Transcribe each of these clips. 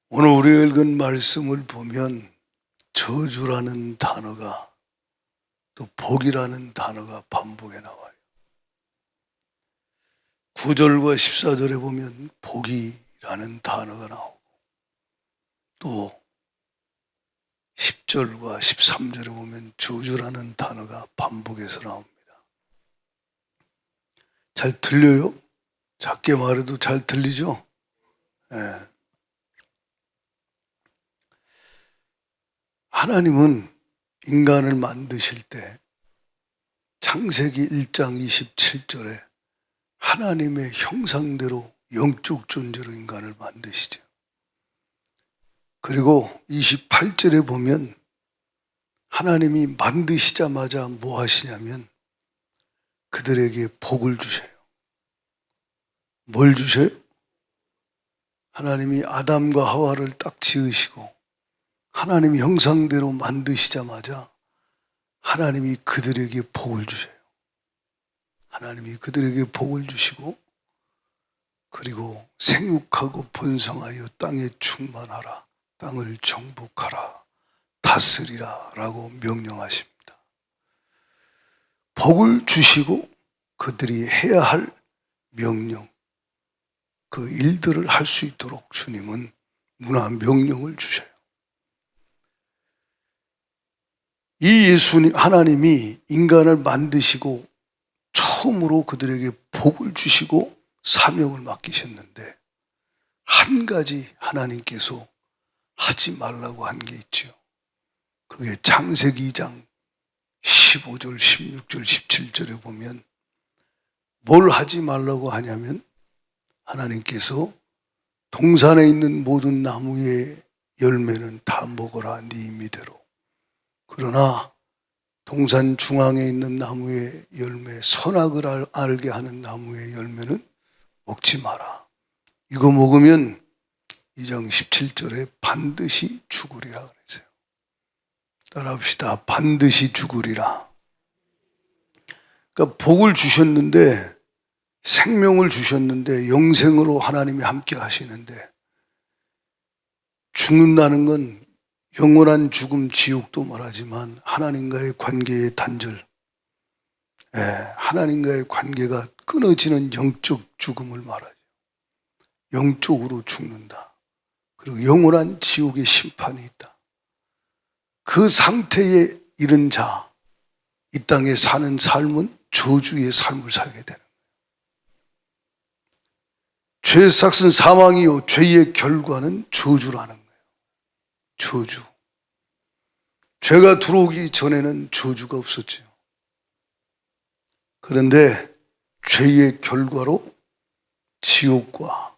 오늘 우리가 읽은 말씀을 보면 저주라는 단어가 또 복이라는 단어가 반복해 나와요. 9절과 14절에 보면 복이라는 단어가 나오고 또 10절과 13절에 보면 저주라는 단어가 반복해서 나옵니다. 잘 들려요? 작게 말해도 잘 들리죠? 네. 하나님은 인간을 만드실 때 창세기 1장 27절에 하나님의 형상대로 영적 존재로 인간을 만드시죠. 그리고 28절에 보면 하나님이 만드시자마자 뭐 하시냐면 그들에게 복을 주셔요. 뭘 주셔요? 하나님이 아담과 하와를 딱 지으시고 하나님 형상대로 만드시자마자 하나님이 그들에게 복을 주셔요. 하나님이 그들에게 복을 주시고 그리고 생육하고 번성하여 땅에 충만하라, 땅을 정복하라, 다스리라 라고 명령하십니다. 복을 주시고 그들이 해야 할 명령, 그 일들을 할 수 있도록 주님은 문화 명령을 주셔요. 이 예수님, 하나님이 인간을 만드시고 처음으로 그들에게 복을 주시고 사명을 맡기셨는데 한 가지 하나님께서 하지 말라고 한 게 있죠. 그게 창세기 2장 15절, 16절, 17절에 보면 뭘 하지 말라고 하냐면 하나님께서 동산에 있는 모든 나무의 열매는 다 먹어라 네 임의대로. 그러나 동산 중앙에 있는 나무의 열매, 선악을 알게 하는 나무의 열매는 먹지 마라. 이거 먹으면 2장 17절에 반드시 죽으리라 그랬어요. 따라합시다. 반드시 죽으리라. 그러니까 복을 주셨는데, 생명을 주셨는데, 영생으로 하나님이 함께 하시는데, 죽는다는 건 영원한 죽음, 지옥도 말하지만 하나님과의 관계의 단절, 하나님과의 관계가 끊어지는 영적 죽음을 말하죠. 영적으로 죽는다. 그리고 영원한 지옥의 심판이 있다. 그 상태에 이른 자, 이 땅에 사는 삶은 저주의 삶을 살게 되는 거예요. 죄의 삭은 사망이요 죄의 결과는 저주라는 거예요. 저주. 죄가 들어오기 전에는 저주가 없었죠. 그런데 죄의 결과로 지옥과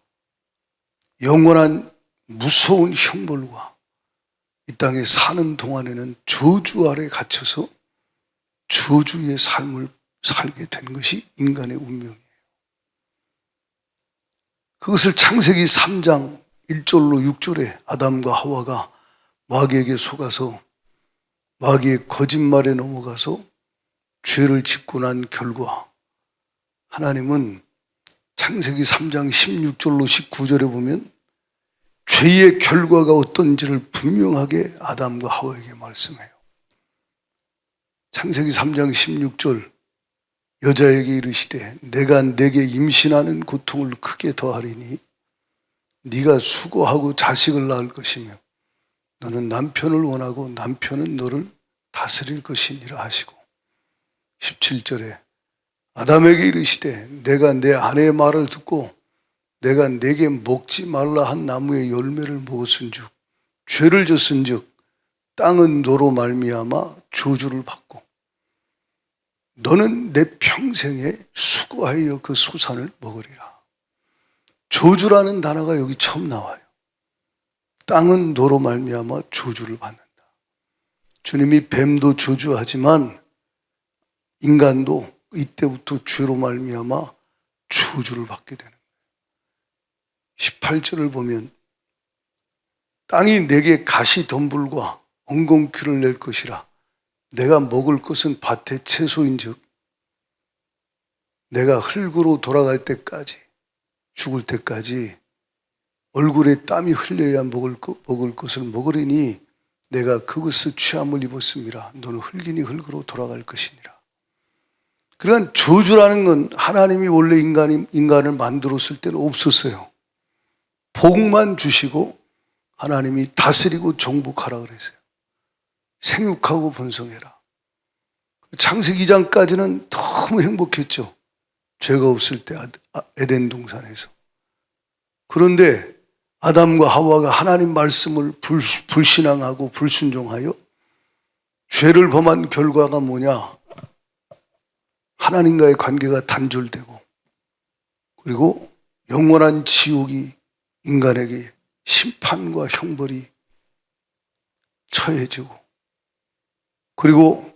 영원한 무서운 형벌과 이 땅에 사는 동안에는 저주 아래 갇혀서 저주의 삶을 살게 된 것이 인간의 운명이에요. 그것을 창세기 3장 1절로 6절에 아담과 하와가 마귀에게 속아서 마귀의 거짓말에 넘어가서 죄를 짓고 난 결과 하나님은 창세기 3장 16절로 19절에 보면 죄의 결과가 어떤지를 분명하게 아담과 하와에게 말씀해요. 창세기 3장 16절 여자에게 이르시되 내가 내게 임신하는 고통을 크게 더하리니 네가 수고하고 자식을 낳을 것이며 너는 남편을 원하고 남편은 너를 다스릴 것이니라 하시고 17절에 아담에게 이르시되 내가 내 아내의 말을 듣고 내가 내게 먹지 말라 한 나무의 열매를 먹었은즉 죄를 졌은즉 땅은 너로 말미암아 저주를 받고 너는 내 평생에 수고하여 그 소산을 먹으리라. 저주라는 단어가 여기 처음 나와요. 땅은 너로 말미암아 저주를 받는다. 주님이 뱀도 저주하지만 인간도 이때부터 죄로 말미암아 저주를 받게 되는 거예요. 18절을 보면 땅이 내게 가시덤불과 엉겅퀴를 낼 것이라 내가 먹을 것은 밭의 채소인즉 내가 흙으로 돌아갈 때까지 죽을 때까지 얼굴에 땀이 흘려야 먹을 것을 먹으리니 내가 그것을 취함을 입었음이라. 너는 흙이니 흙으로 돌아갈 것이니라. 그러니까 저주라는 건 하나님이 원래 인간을 만들었을 때는 없었어요. 복만 주시고 하나님이 다스리고 정복하라 그랬어요. 생육하고 번성해라. 창세기 2장까지는 너무 행복했죠. 죄가 없을 때 에덴 동산에서. 그런데 아담과 하와가 하나님 말씀을 불신앙하고 불순종하여 죄를 범한 결과가 뭐냐? 하나님과의 관계가 단절되고, 그리고 영원한 지옥이 인간에게 심판과 형벌이 처해지고, 그리고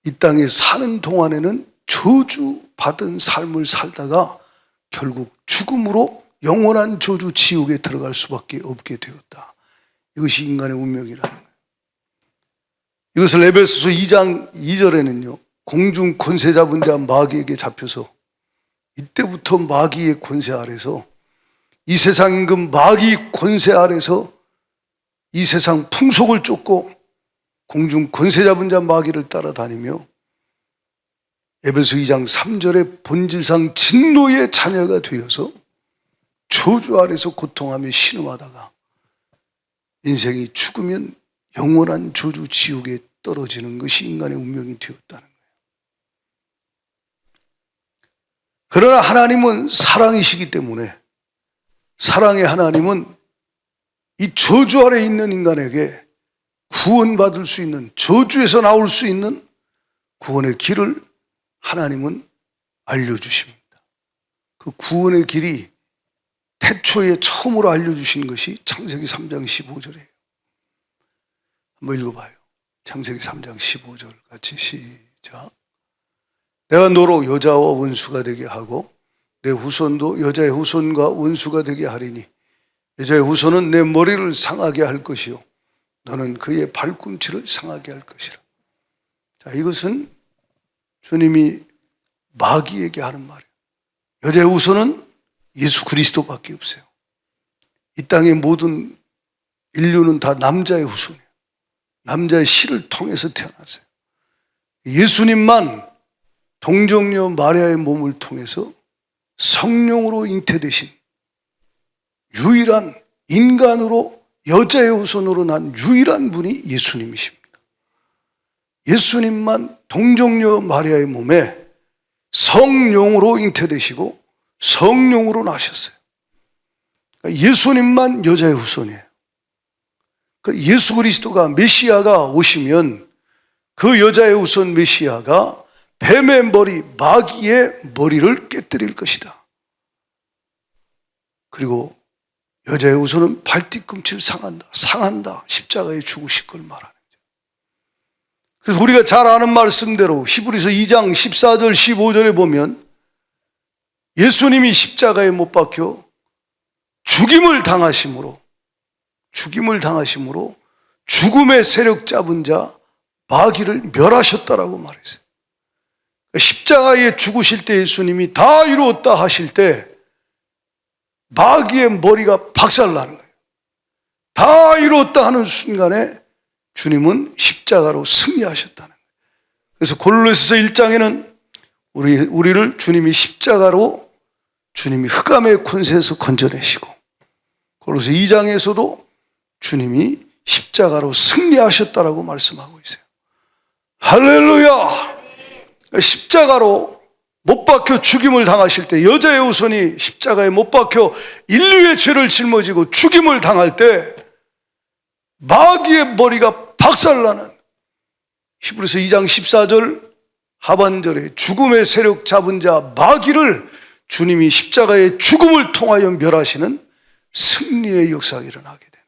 이 땅에 사는 동안에는 저주받은 삶을 살다가 결국 죽음으로 영원한 저주 지옥에 들어갈 수밖에 없게 되었다. 이것이 인간의 운명이라는 거예요. 이것을 에베소서 2장 2절에는요, 공중 권세 잡은 자 마귀에게 잡혀서, 이때부터 마귀의 권세 아래서, 이 세상 임금 마귀 권세 아래서 이 세상 풍속을 쫓고 공중 권세 잡은 자 마귀를 따라다니며 에베소 2장 3절에 본질상 진노의 자녀가 되어서 저주 아래서 고통하며 신음하다가 인생이 죽으면 영원한 저주 지옥에 떨어지는 것이 인간의 운명이 되었다는 거예요. 그러나 하나님은 사랑이시기 때문에, 사랑의 하나님은 이 저주 아래 있는 인간에게 구원받을 수 있는, 저주에서 나올 수 있는 구원의 길을 하나님은 알려주십니다. 그 구원의 길이 태초에 처음으로 알려주신 것이 창세기 3장 15절이에요. 한번 읽어봐요. 창세기 3장 15절 같이 시작. 내가 너로 여자와 원수가 되게 하고 내 후손도 여자의 후손과 원수가 되게 하리니 여자의 후손은 내 머리를 상하게 할 것이요 너는 그의 발꿈치를 상하게 할 것이라. 자, 이것은 주님이 마귀에게 하는 말이에요. 여자의 후손은 예수 그리스도밖에 없어요. 이 땅의 모든 인류는 다 남자의 후손이에요. 남자의 씨를 통해서 태어났어요. 예수님만 동정녀 마리아의 몸을 통해서 성령으로 잉태되신 유일한 인간으로 여자의 후손으로 난 유일한 분이 예수님이십니다. 예수님만 동정녀 마리아의 몸에 성령으로 잉태되시고 성령으로 나셨어요. 그러니까 예수님만 여자의 후손이에요. 그러니까 예수 그리스도가 메시아가 오시면 그 여자의 후손 메시아가 뱀의 머리, 마귀의 머리를 깨뜨릴 것이다. 그리고 여자의 후손은 발뒤꿈치를 상한다. 십자가에 죽으실 걸 말하는 거죠. 그래서 우리가 잘 아는 말씀대로 히브리서 2장 14절 15절에 보면 예수님이 십자가에 못 박혀 죽임을 당하심으로 죽음의 세력 잡은 자 마귀를 멸하셨다라고 말했어요. 십자가에 죽으실 때 예수님이 다 이루었다 하실 때 마귀의 머리가 박살나는 거예요. 다 이루었다 하는 순간에 주님은 십자가로 승리하셨다는 거예요. 그래서 골로새서 1장에는 우리를 주님이 십자가로 주님이 흑암의 권세에서 건져내시고, 골로새 2장에서도 주님이 십자가로 승리하셨다라고 말씀하고 있어요. 할렐루야! 십자가로 못 박혀 죽임을 당하실 때, 여자의 후손이 십자가에 못 박혀 인류의 죄를 짊어지고 죽임을 당할 때 마귀의 머리가 박살나는 히브리서 2장 14절 하반절에 죽음의 세력 잡은 자 마귀를 주님이 십자가의 죽음을 통하여 멸하시는 승리의 역사가 일어나게 되는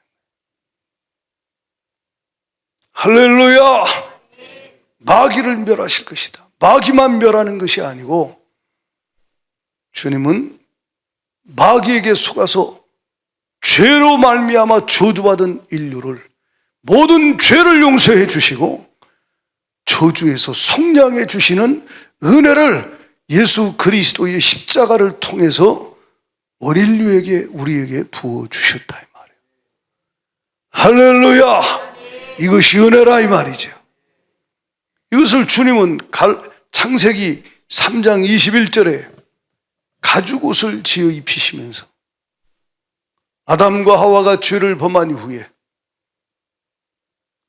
거예요. 할렐루야! 마귀를 멸하실 것이다. 마귀만 멸하는 것이 아니고 주님은 마귀에게 속아서 죄로 말미암아 저주받은 인류를 모든 죄를 용서해 주시고 저주에서 속량해 주시는 은혜를 예수 그리스도의 십자가를 통해서 원인류에게 우리에게 부어주셨다 이 말이에요. 할렐루야. 이것이 은혜라 이 말이죠. 이것을 주님은 창세기 3장 21절에 가죽옷을 지어 입히시면서 아담과 하와가 죄를 범한 이후에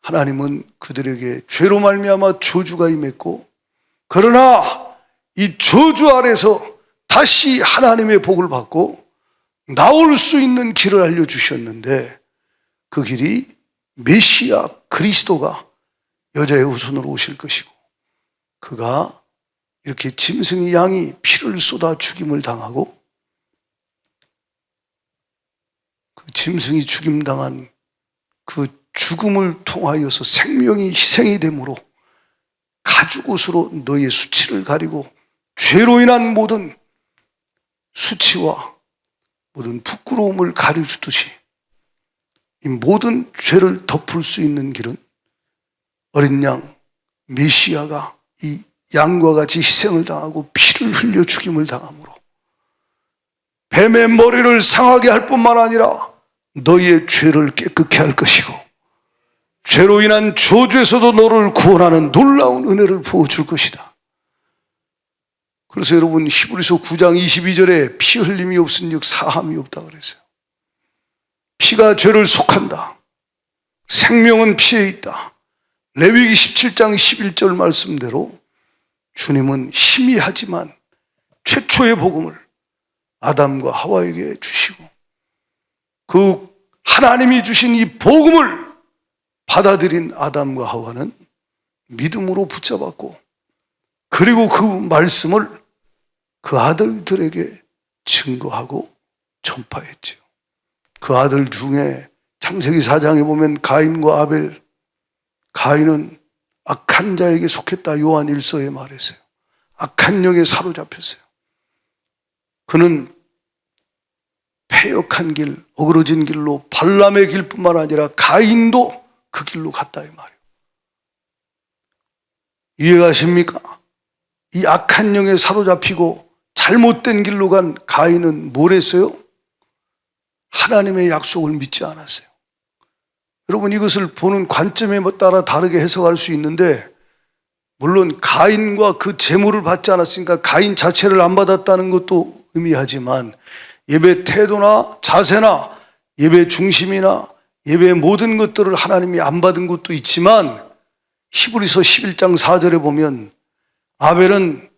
하나님은 그들에게 죄로 말미암아 저주가 임했고, 그러나 이 저주 아래서 다시 하나님의 복을 받고 나올 수 있는 길을 알려주셨는데, 그 길이 메시아 그리스도가 여자의 후손으로 오실 것이고, 그가 이렇게 짐승이 양이 피를 쏟아 죽임을 당하고, 그 짐승이 죽임당한 그 죽음을 통하여서 생명이 희생이 되므로 가죽옷으로 너희의 수치를 가리고 죄로 인한 모든 수치와 모든 부끄러움을 가려주듯이 이 모든 죄를 덮을 수 있는 길은 어린 양 메시아가 이 양과 같이 희생을 당하고 피를 흘려 죽임을 당함으로 뱀의 머리를 상하게 할 뿐만 아니라 너희의 죄를 깨끗게 할 것이고, 죄로 인한 저주에서도 너를 구원하는 놀라운 은혜를 부어줄 것이다. 그래서 여러분, 히브리서 9장 22절에 피 흘림이 없은즉 사함이 없다 그랬어요. 피가 죄를 속한다. 생명은 피에 있다. 레위기 17장 11절 말씀대로 주님은 희미하지만 최초의 복음을 아담과 하와에게 주시고, 그 하나님이 주신 이 복음을 받아들인 아담과 하와는 믿음으로 붙잡았고, 그리고 그 말씀을 그 아들들에게 증거하고 전파했죠. 그 아들 중에 창세기 4장에 보면 가인과 아벨, 가인은 악한 자에게 속했다 요한 1서에 말했어요. 악한 영에 사로잡혔어요. 그는 패역한 길, 어그러진 길로 발람의 길뿐만 아니라 가인도 그 길로 갔다 이 말이에요. 이해가십니까? 이 악한 영에 사로잡히고 잘못된 길로 간 가인은 뭘 했어요? 하나님의 약속을 믿지 않았어요. 여러분, 이것을 보는 관점에 따라 다르게 해석할 수 있는데, 물론 가인과 그 제물을 받지 않았으니까 가인 자체를 안 받았다는 것도 의미하지만, 예배 태도나 자세나 예배 중심이나 예배의 모든 것들을 하나님이 안 받은 것도 있지만, 히브리서 11장 4절에 보면 아벨은,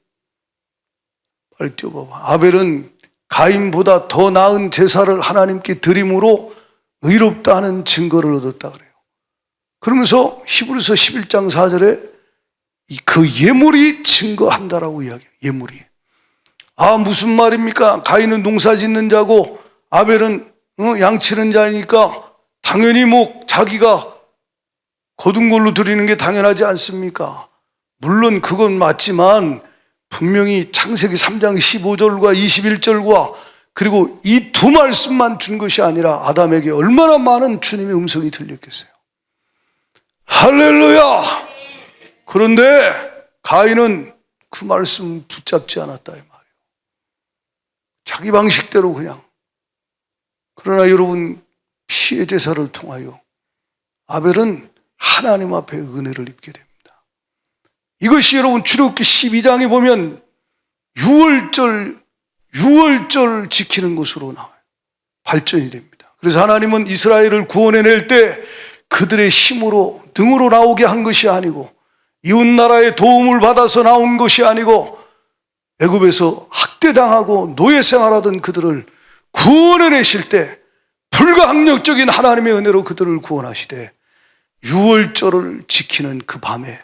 빨리 띄워봐봐, 아벨은 가인보다 더 나은 제사를 하나님께 드림으로 의롭다 하는 증거를 얻었다 그래요. 그러면서 히브리서 11장 4절에 그 예물이 증거한다라고 이야기해요. 예물이. 아, 무슨 말입니까? 가인은 농사 짓는 자고 아벨은 양 치는 자니까 당연히 뭐 자기가 거둔 걸로 드리는 게 당연하지 않습니까? 물론 그건 맞지만 분명히 창세기 3장 15절과 21절과 그리고 이 두 말씀만 준 것이 아니라 아담에게 얼마나 많은 주님의 음성이 들렸겠어요. 할렐루야! 그런데 가인은 그 말씀 붙잡지 않았다 이 말이에요. 자기 방식대로 그냥. 그러나 여러분, 피의 제사를 통하여 아벨은 하나님 앞에 은혜를 입게 됩니다. 이것이 여러분 출애굽기 12장에 보면 유월절 지키는 것으로 나와요. 발전이 됩니다. 그래서 하나님은 이스라엘을 구원해낼 때 그들의 힘으로 능으로 나오게 한 것이 아니고, 이웃나라의 도움을 받아서 나온 것이 아니고, 애굽에서 학대당하고 노예 생활하던 그들을 구원해내실 때 불가항력적인 하나님의 은혜로 그들을 구원하시되, 유월절을 지키는 그 밤에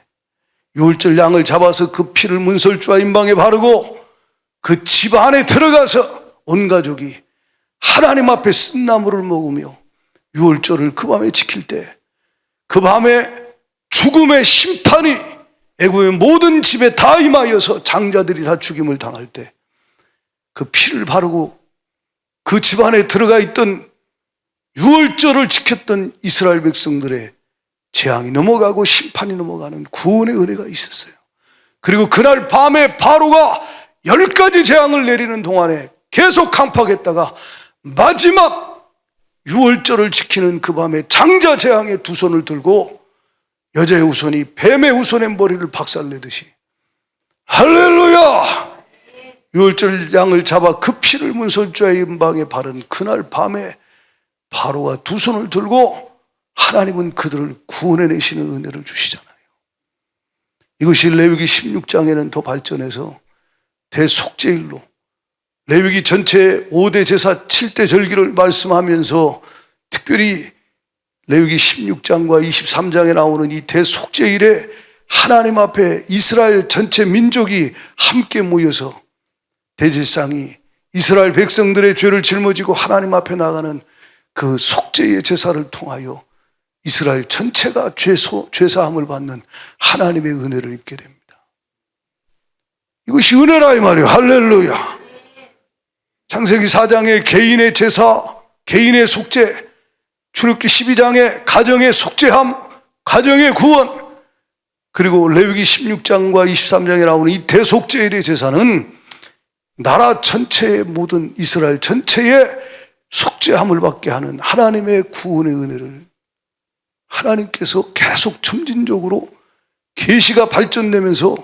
유월절 양을 잡아서 그 피를 문설주와 임방에 바르고 그 집 안에 들어가서 온 가족이 하나님 앞에 쓴나물을 먹으며 유월절을 그 밤에 지킬 때, 그 밤에 죽음의 심판이 애굽의 모든 집에 다 임하여서 장자들이 다 죽임을 당할 때 그 피를 바르고 그 집 안에 들어가 있던 유월절을 지켰던 이스라엘 백성들의 재앙이 넘어가고 심판이 넘어가는 구원의 은혜가 있었어요. 그리고 그날 밤에 바로가 10가지 재앙을 내리는 동안에 계속 강팍했다가 마지막 유월절을 지키는 그 밤에 장자 재앙의 두 손을 들고 여자의 후손이 뱀의 후손의 머리를 박살내듯이 할렐루야! 유월절 양을 잡아 그 피를 문설주의 임방에 바른 그날 밤에 바로가 두 손을 들고 하나님은 그들을 구원해내시는 은혜를 주시잖아요. 이것이 레위기 16장에는 더 발전해서 대속죄일로 레위기 전체 5대 제사 7대 절기를 말씀하면서 특별히 레위기 16장과 23장에 나오는 이 대속죄일에 하나님 앞에 이스라엘 전체 민족이 함께 모여서 대제사장이 이스라엘 백성들의 죄를 짊어지고 하나님 앞에 나가는 그 속죄의 제사를 통하여 이스라엘 전체가 죄사함을 받는 하나님의 은혜를 입게 됩니다. 이것이 은혜라 이 말이에요. 할렐루야. 창세기 4장의 개인의 제사, 개인의 속죄, 출애굽기 12장의 가정의 속죄함, 가정의 구원, 그리고 레위기 16장과 23장에 나오는 이 대속죄일의 제사는 나라 전체의 모든 이스라엘 전체의 속죄함을 받게 하는 하나님의 구원의 은혜를 하나님께서 계속 점진적으로 계시가 발전되면서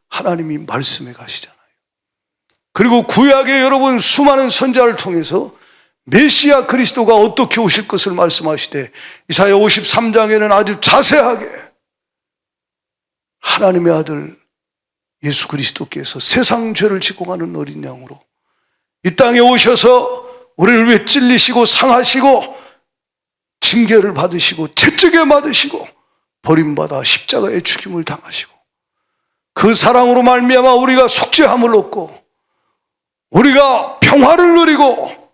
하나님이 말씀해 가시잖아요. 그리고 구약의 여러분 수많은 선지자를 통해서 메시아 그리스도가 어떻게 오실 것을 말씀하시되 이사야 53장에는 아주 자세하게 하나님의 아들 예수 그리스도께서 세상 죄를 짓고 가는 어린 양으로 이 땅에 오셔서 우리를 위해 찔리시고 상하시고 징계를 받으시고 채찍에 맞으시고 버림받아 십자가의 죽임을 당하시고 그 사랑으로 말미암아 우리가 속죄함을 얻고 우리가 평화를 누리고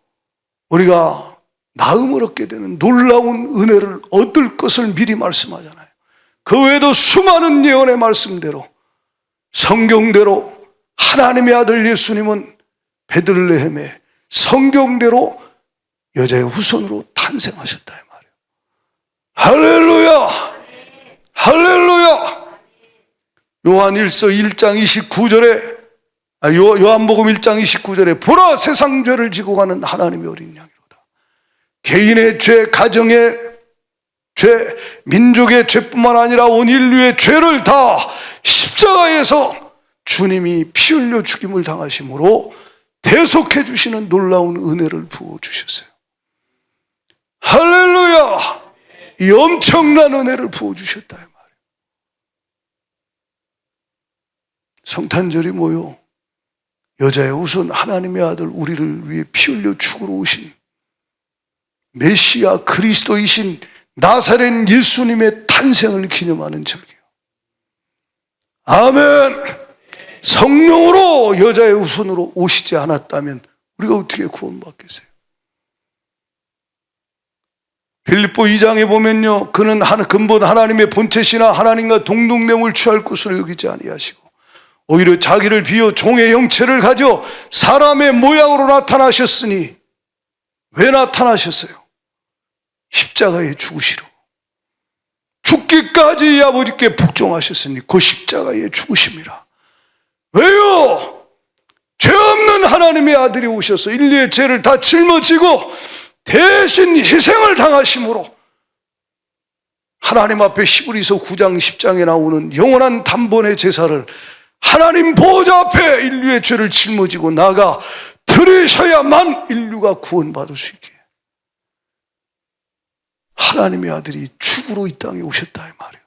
우리가 나음을 얻게 되는 놀라운 은혜를 얻을 것을 미리 말씀하잖아요. 그 외에도 수많은 예언의 말씀대로 성경대로 하나님의 아들 예수님은 베들레헴에 성경대로 여자의 후손으로 탄생하셨다 이 말이에요. 할렐루야! 할렐루야! 요한일서 1장 29절에 요한복음 1장 29절에 보라 세상 죄를 지고 가는 하나님의 어린 양이로다. 개인의 죄, 가정의 죄, 민족의 죄뿐만 아니라 온 인류의 죄를 다 십자가에서 주님이 피 흘려 죽임을 당하심으로 대속해 주시는 놀라운 은혜를 부어주셨어요. 할렐루야! 이 엄청난 은혜를 부어주셨다 이 말이에요. 성탄절이 뭐요? 여자의 후손 하나님의 아들 우리를 위해 피 흘려 죽으러 오신 메시아 그리스도이신 나사렛 예수님의 탄생을 기념하는 절기예요. 아멘. 성령으로 여자의 후손으로 오시지 않았다면 우리가 어떻게 구원받겠어요? 빌립보 2장에 보면요, 그는 근본 하나님의 본체시나 하나님과 동등됨을 취할 것으로 여기지 아니하시고 오히려 자기를 비워 종의 형체를 가져 사람의 모양으로 나타나셨으니 왜 나타나셨어요? 십자가에 죽으시러 죽기까지 아버지께 복종하셨으니 그 십자가에 죽으심이라. 왜요? 죄 없는 하나님의 아들이 오셔서 인류의 죄를 다 짊어지고 대신 희생을 당하심으로 하나님 앞에 히브리서 9장 10장에 나오는 영원한 단번의 제사를 하나님 보호자 앞에 인류의 죄를 짊어지고 나가 드리셔야만 인류가 구원받을 수 있게 하나님의 아들이 죽으로 이 땅에 오셨다 이 말이에요.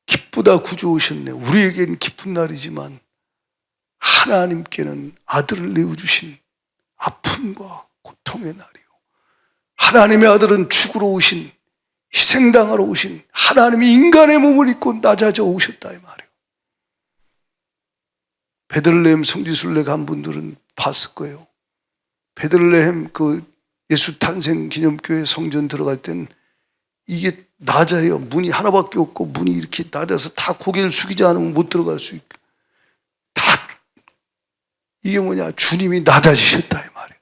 기쁘다 구주 오셨네. 우리에겐 기쁜 날이지만 하나님께는 아들을 내어주신 아픔과 고통의 날이요, 하나님의 아들은 죽으러 오신, 희생당하러 오신 하나님이 인간의 몸을 입고 낮아져 오셨다 이 말이에요. 베들레헴 성지순례 간 분들은 봤을 거예요. 베들레헴 그 예수 탄생 기념교회 성전 들어갈 땐 이게 낮아요. 문이 하나밖에 없고 문이 이렇게 낮아서 다 고개를 숙이지 않으면 못 들어갈 수 있고, 다 이게 뭐냐, 주님이 낮아지셨다 이 말이에요.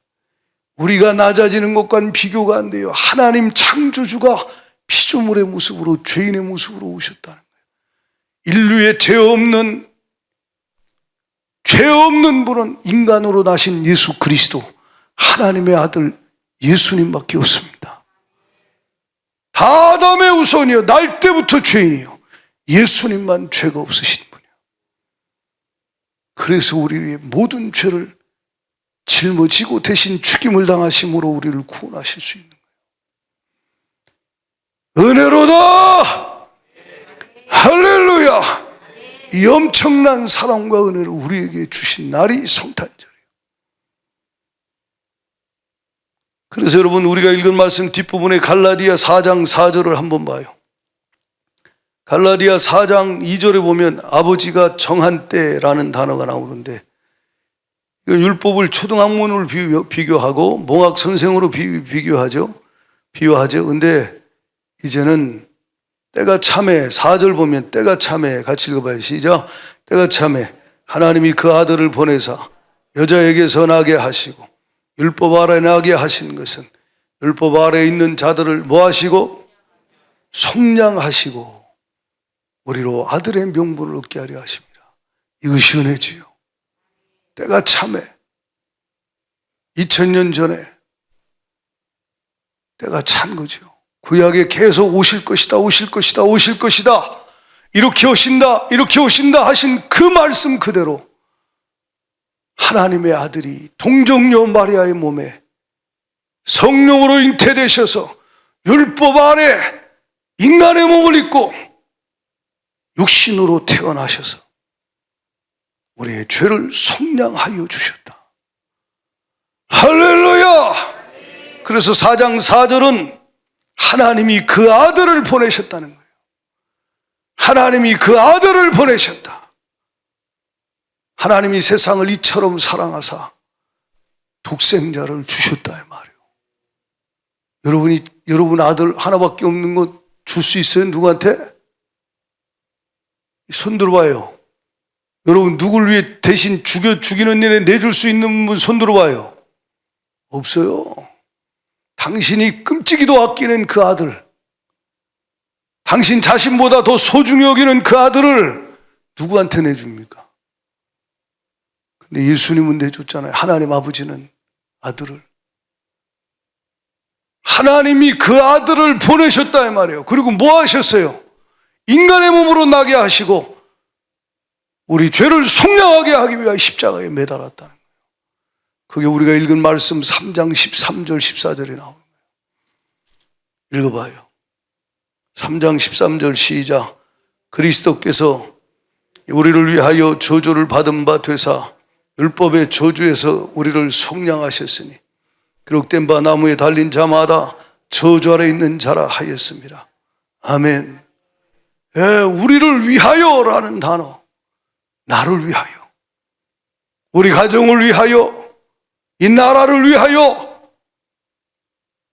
우리가 낮아지는 것과는 비교가 안 돼요. 하나님 창조주가 피조물의 모습으로, 죄인의 모습으로 오셨다는 거예요. 인류의 죄 없는 죄 없는 분은 인간으로 나신 예수 그리스도, 하나님의 아들 예수님밖에 없습니다. 다 아담의 후손이요, 날 때부터 죄인이요, 예수님만 죄가 없으신 분이요. 그래서 우리 위에 모든 죄를 짊어지고 대신 죽임을 당하심으로 우리를 구원하실 수 있는 거예요. 은혜로다! 할렐루야! 이 엄청난 사랑과 은혜를 우리에게 주신 날이 성탄절이에요. 그래서 여러분, 우리가 읽은 말씀 뒷부분에 갈라디아 4장 4절을 한번 봐요. 갈라디아 4장 2절에 보면 아버지가 정한 때라는 단어가 나오는데, 율법을 초등학문으로 비교하고 몽학 선생으로 비교하죠. 근데 이제는 때가 참에, 4절 보면 때가 참에, 같이 읽어봐요. 시작. 때가 참에 하나님이 그 아들을 보내사 여자에게서 나게 하시고 율법 아래 나게 하신 것은 율법 아래 있는 자들을 뭐 하시고? 속량하시고 우리로 아들의 명분을 얻게 하려 하십니다. 이것이 은혜지요. 때가 참에 2000년 전에 때가 찬 거죠. 구약에 계속 오실 것이다, 오실 것이다, 오실 것이다, 이렇게 오신다, 이렇게 오신다 하신 그 말씀 그대로 하나님의 아들이 동정녀 마리아의 몸에 성령으로 잉태되셔서 율법 아래 인간의 몸을 입고 육신으로 태어나셔서 우리의 죄를 속량하여 주셨다. 할렐루야! 그래서 4장 4절은 하나님이 그 아들을 보내셨다는 거예요. 하나님이 그 아들을 보내셨다. 하나님이 세상을 이처럼 사랑하사 독생자를 주셨다 이 말이에요. 여러분 아들 하나밖에 없는 것 줄 수 있어요? 누구한테? 손 들어봐요. 여러분 누굴 위해 대신 죽이는 일에 내줄 수 있는 분 손 들어봐요. 없어요. 당신이 끔찍이도 아끼는 그 아들, 당신 자신보다 더 소중히 여기는 그 아들을 누구한테 내줍니까? 근데 예수님은 내줬잖아요. 하나님 아버지는 아들을, 하나님이 그 아들을 보내셨다 이 말이에요. 그리고 뭐 하셨어요? 인간의 몸으로 나게 하시고 우리 죄를 속량하게 하기 위하여 십자가에 매달았다는 거예요. 그게 우리가 읽은 말씀 3장 13절 14절에 나오는 거예요. 읽어봐요. 3장 13절 시작. 그리스도께서 우리를 위하여 저주를 받은 바 되사 율법의 저주에서 우리를 속량하셨으니 기록된 바 나무에 달린 자마다 저주 아래 있는 자라 하였습니다. 아멘. 우리를 위하여라는 단어, 나를 위하여, 우리 가정을 위하여, 이 나라를 위하여,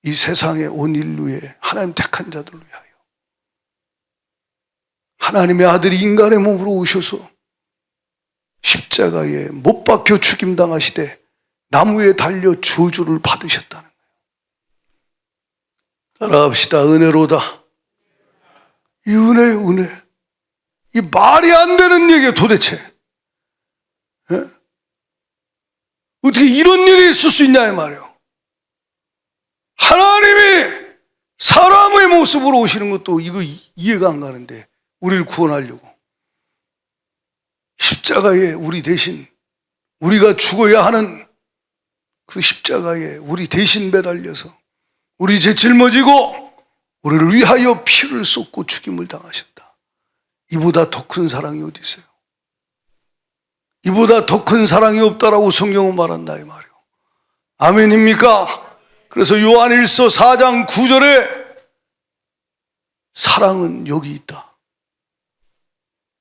이 세상의 온 인류에 하나님 택한 자들을 위하여 하나님의 아들이 인간의 몸으로 오셔서 십자가에 못 박혀 죽임당하시되 나무에 달려 저주를 받으셨다는 거예요. 따라합시다. 은혜로다. 이 은혜요, 은혜. 이 말이 안 되는 얘기예요, 도대체. 어떻게 이런 일이 있을 수 있냐 이 말이에요. 하나님이 사람의 모습으로 오시는 것도 이거 이해가 안 가는데 우리를 구원하려고 십자가에 우리 대신, 우리가 죽어야 하는 그 십자가에 우리 대신 매달려서 우리 죄 짊어지고 우리를 위하여 피를 쏟고 죽임을 당하셨다. 이보다 더 큰 사랑이 어디 있어요? 이보다 더 큰 사랑이 없다라고 성경은 말한다 이 말이에요. 아멘입니까? 그래서 요한일서 4장 9절에 사랑은 여기 있다.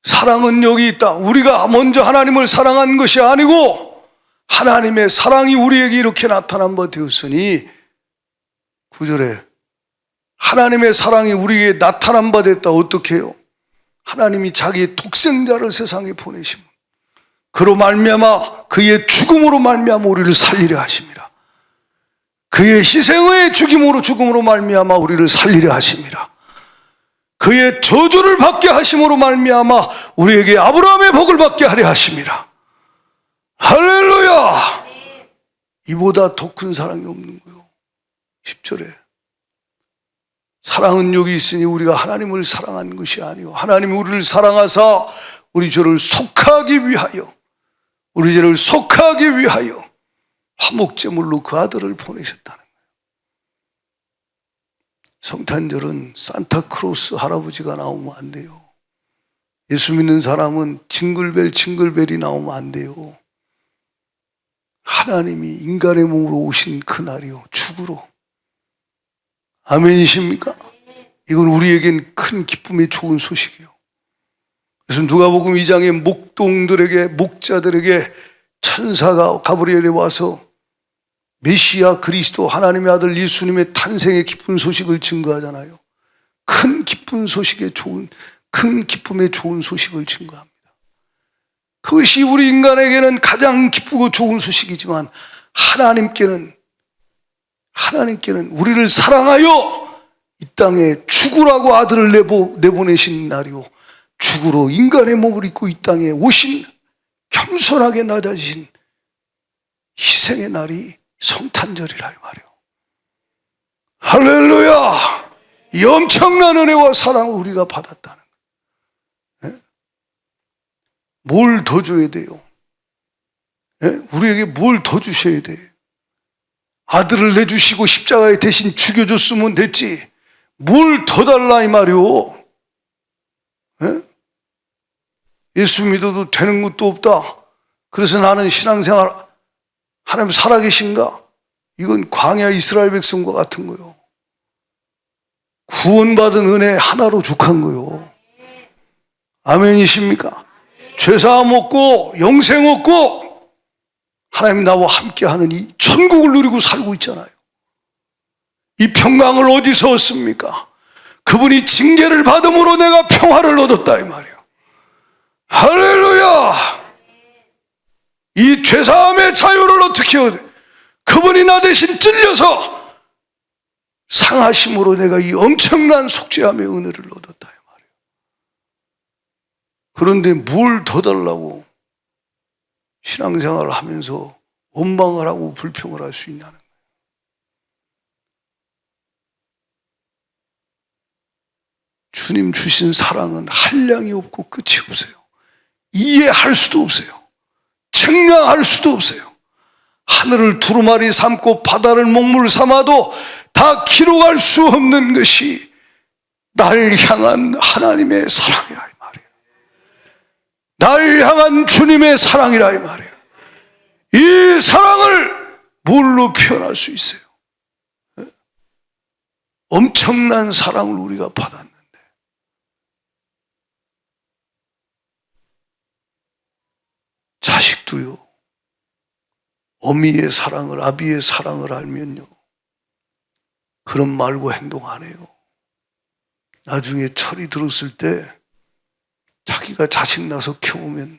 사랑은 여기 있다. 우리가 먼저 하나님을 사랑한 것이 아니고 하나님의 사랑이 우리에게 이렇게 나타난 바 되었으니 9절에 하나님의 사랑이 우리에게 나타난 바 됐다. 어떻게 해요? 하나님이 자기의 독생자를 세상에 보내시면 그로 말미암아 그의 죽음으로 말미암아 우리를 살리려 하십니다. 그의 희생의 죽음으로 말미암아 우리를 살리려 하십니다. 그의 저주를 받게 하심으로 말미암아 우리에게 아브라함의 복을 받게 하려 하십니다. 할렐루야! 이보다 더 큰 사랑이 없는 거요. 10절에 사랑은 여기 있으니 우리가 하나님을 사랑한 것이 아니요 하나님이 우리를 사랑하사 우리 죄를 속하기 위하여 우리 죄를 속하기 위하여 화목제물로 그 아들을 보내셨다는 거예요. 성탄절은 산타크로스 할아버지가 나오면 안 돼요. 예수 믿는 사람은 징글벨이 나오면 안 돼요. 하나님이 인간의 몸으로 오신 그날이요, 죽으로. 아멘이십니까? 이건 우리에겐 큰 기쁨의 좋은 소식이요. 그래서 누가복음 2장에 목자들에게 천사가 가브리엘이 와서 메시아 그리스도 하나님의 아들 예수님의 탄생의 기쁜 소식을 증거하잖아요. 큰 기쁨의 좋은 소식을 증거합니다. 그것이 우리 인간에게는 가장 기쁘고 좋은 소식이지만 하나님께는 우리를 사랑하여 이 땅에 죽으라고 아들을 내보내신 날이요, 죽으로 인간의 몸을 입고 이 땅에 오신 겸손하게 낮아지신 희생의 날이 성탄절이라 이 말이요. 할렐루야! 이 엄청난 은혜와 사랑을 우리가 받았다는 거예요. 뭘 더 줘야 돼요? 우리에게 뭘 더 주셔야 돼요? 아들을 내주시고 십자가에 대신 죽여줬으면 됐지 뭘 더 달라 이 말이요. 예수 믿어도 되는 것도 없다. 그래서 나는 신앙생활 하나님 살아계신가? 이건 광야 이스라엘 백성과 같은 거요. 구원받은 은혜 하나로 족한 거요. 아멘이십니까? 죄사함 없고 영생 없고 하나님 나와 함께하는 이 천국을 누리고 살고 있잖아요. 이 평강을 어디서 얻습니까? 그분이 징계를 받음으로 내가 평화를 얻었다 이 말이에요. 할렐루야! 이 죄사함의 자유를 어떻게 얻어? 그분이 나 대신 찔려서 상하심으로 내가 이 엄청난 속죄함의 은혜를 얻었다 이 말이에요. 그런데 뭘 더 달라고 신앙생활을 하면서 원망을 하고 불평을 할 수 있냐는 거예요. 주님 주신 사랑은 한량이 없고 끝이 없어요. 이해할 수도 없어요. 측량할 수도 없어요. 하늘을 두루마리 삼고 바다를 먹물 삼아도 다 기록할 수 없는 것이 날 향한 하나님의 사랑이라 이 말이에요. 날 향한 주님의 사랑이라 이 말이에요. 이 사랑을 뭘로 표현할 수 있어요? 엄청난 사랑을 우리가 받았는데 자식도요, 어미의 사랑을, 아비의 사랑을 알면요, 그런 말과 행동 안 해요. 나중에 철이 들었을 때 자기가 자식 낳아서 키워보면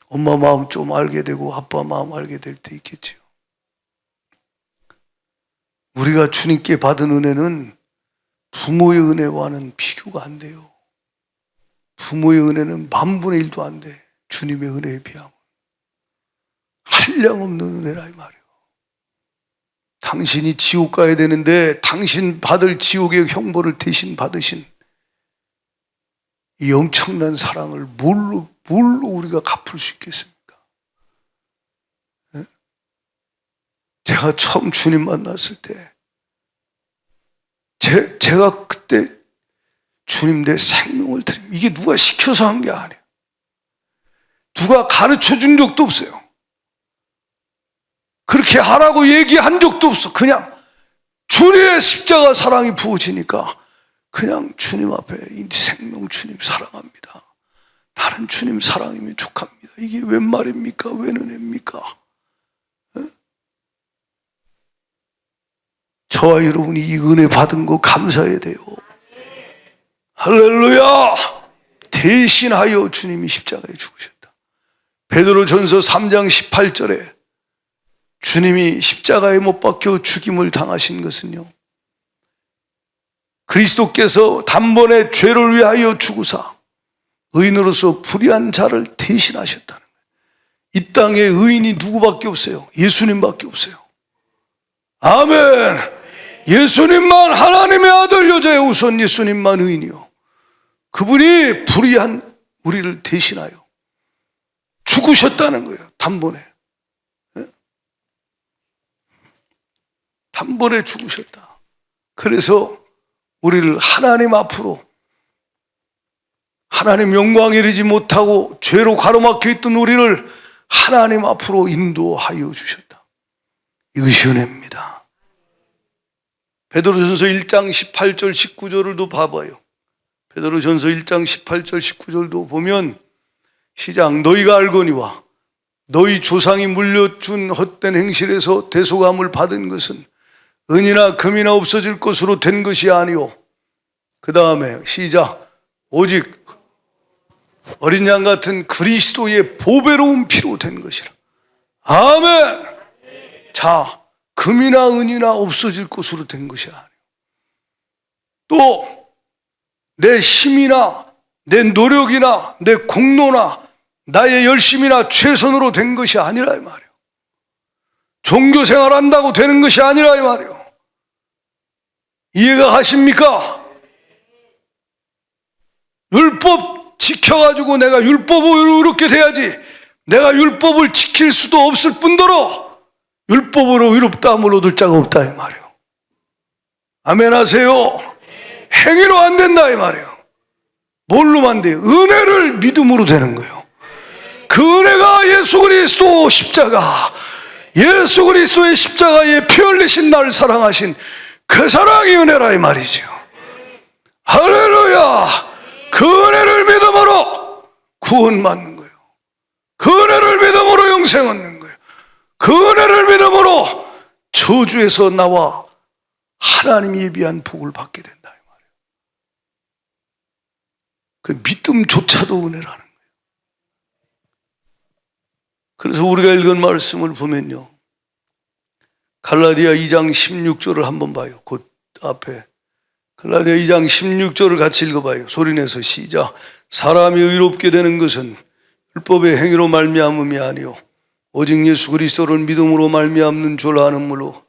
엄마 마음 좀 알게 되고 아빠 마음 알게 될 때 있겠지요. 우리가 주님께 받은 은혜는 부모의 은혜와는 비교가 안 돼요. 부모의 은혜는 10,000분의 1도 안 돼. 주님의 은혜에 비하면 한량없는 은혜라 이 말이에요. 당신이 지옥 가야 되는데 당신 받을 지옥의 형벌을 대신 받으신 이 엄청난 사랑을 뭘로 우리가 갚을 수 있겠습니까? 제가 처음 주님 만났을 때 제가 그때 주님 내 생명을 드립니다. 이게 누가 시켜서 한 게 아니에요. 누가 가르쳐 준 적도 없어요. 그렇게 하라고 얘기한 적도 없어. 그냥 주님의 십자가 사랑이 부어지니까 그냥 주님 앞에 이 생명 주님 사랑합니다. 나는 주님 사랑이면 족합니다. 이게 웬 말입니까? 웬 은혜입니까? 저와 여러분이 이 은혜 받은 거 감사해야 돼요. 할렐루야! 대신하여 주님이 십자가에 죽으셨다. 베드로전서 3장 18절에 주님이 십자가에 못 박혀 죽임을 당하신 것은요, 그리스도께서 단번에 죄를 위하여 죽으사 의인으로서 불의한 자를 대신하셨다는 거예요. 이 땅에 의인이 누구밖에 없어요? 예수님밖에 없어요. 아멘. 예수님만, 하나님의 아들 여자의 우선 예수님만 의인이요. 그분이 불의한 우리를 대신하여 죽으셨다는 거예요. 단번에. 단번에 죽으셨다. 그래서 우리를 하나님 앞으로, 하나님 영광에 이르지 못하고 죄로 가로막혀 있던 우리를 하나님 앞으로 인도하여 주셨다. 이것이 은혜입니다. 베드로전서 1장 18절 19절을 봐봐요. 베드로전서 1장 18절 19절도 보면 시작, 너희가 알거니와 너희 조상이 물려준 헛된 행실에서 대속함을 받은 것은 은이나 금이나 없어질 것으로 된 것이 아니오. 그 다음에 시작, 오직 어린 양 같은 그리스도의 보배로운 피로 된 것이라. 아멘. 자, 금이나 은이나 없어질 것으로 된 것이 아니오. 또 내 힘이나 내 노력이나 내 공로나 나의 열심이나 최선으로 된 것이 아니라 이 말이오. 종교생활 한다고 되는 것이 아니라 이 말이오. 이해가 가십니까? 율법 지켜가지고 내가 율법으로 이렇게 돼야지, 내가 율법을 지킬 수도 없을 뿐더러 율법으로 의롭다함을 얻을 자가 없다 이 말이오. 아멘 하세요. 행위로 안 된다 이 말이에요. 뭘로만 돼? 은혜를 믿음으로 되는 거예요. 그 은혜가 예수 그리스도 십자가, 예수 그리스도의 십자가에 피 흘리신 나를 사랑하신 그 사랑이 은혜라 이 말이죠. 할렐루야. 그 은혜를 믿음으로 구원받는 거예요. 그 은혜를 믿음으로 영생 얻는 거예요. 그 은혜를 믿음으로 저주에서 나와 하나님이 예비한 복을 받게 된다 이 말이에요. 그 믿음조차도 은혜라는 거예요. 그래서 우리가 읽은 말씀을 보면요, 갈라디아 2장 16절을 한번 봐요. 그 앞에 갈라디아 2장 16절을 같이 읽어봐요. 소리내서 시작. 사람이 의롭게 되는 것은 율법의 행위로 말미암음이 아니요 오직 예수 그리스도를 믿음으로 말미암는 줄 아는므로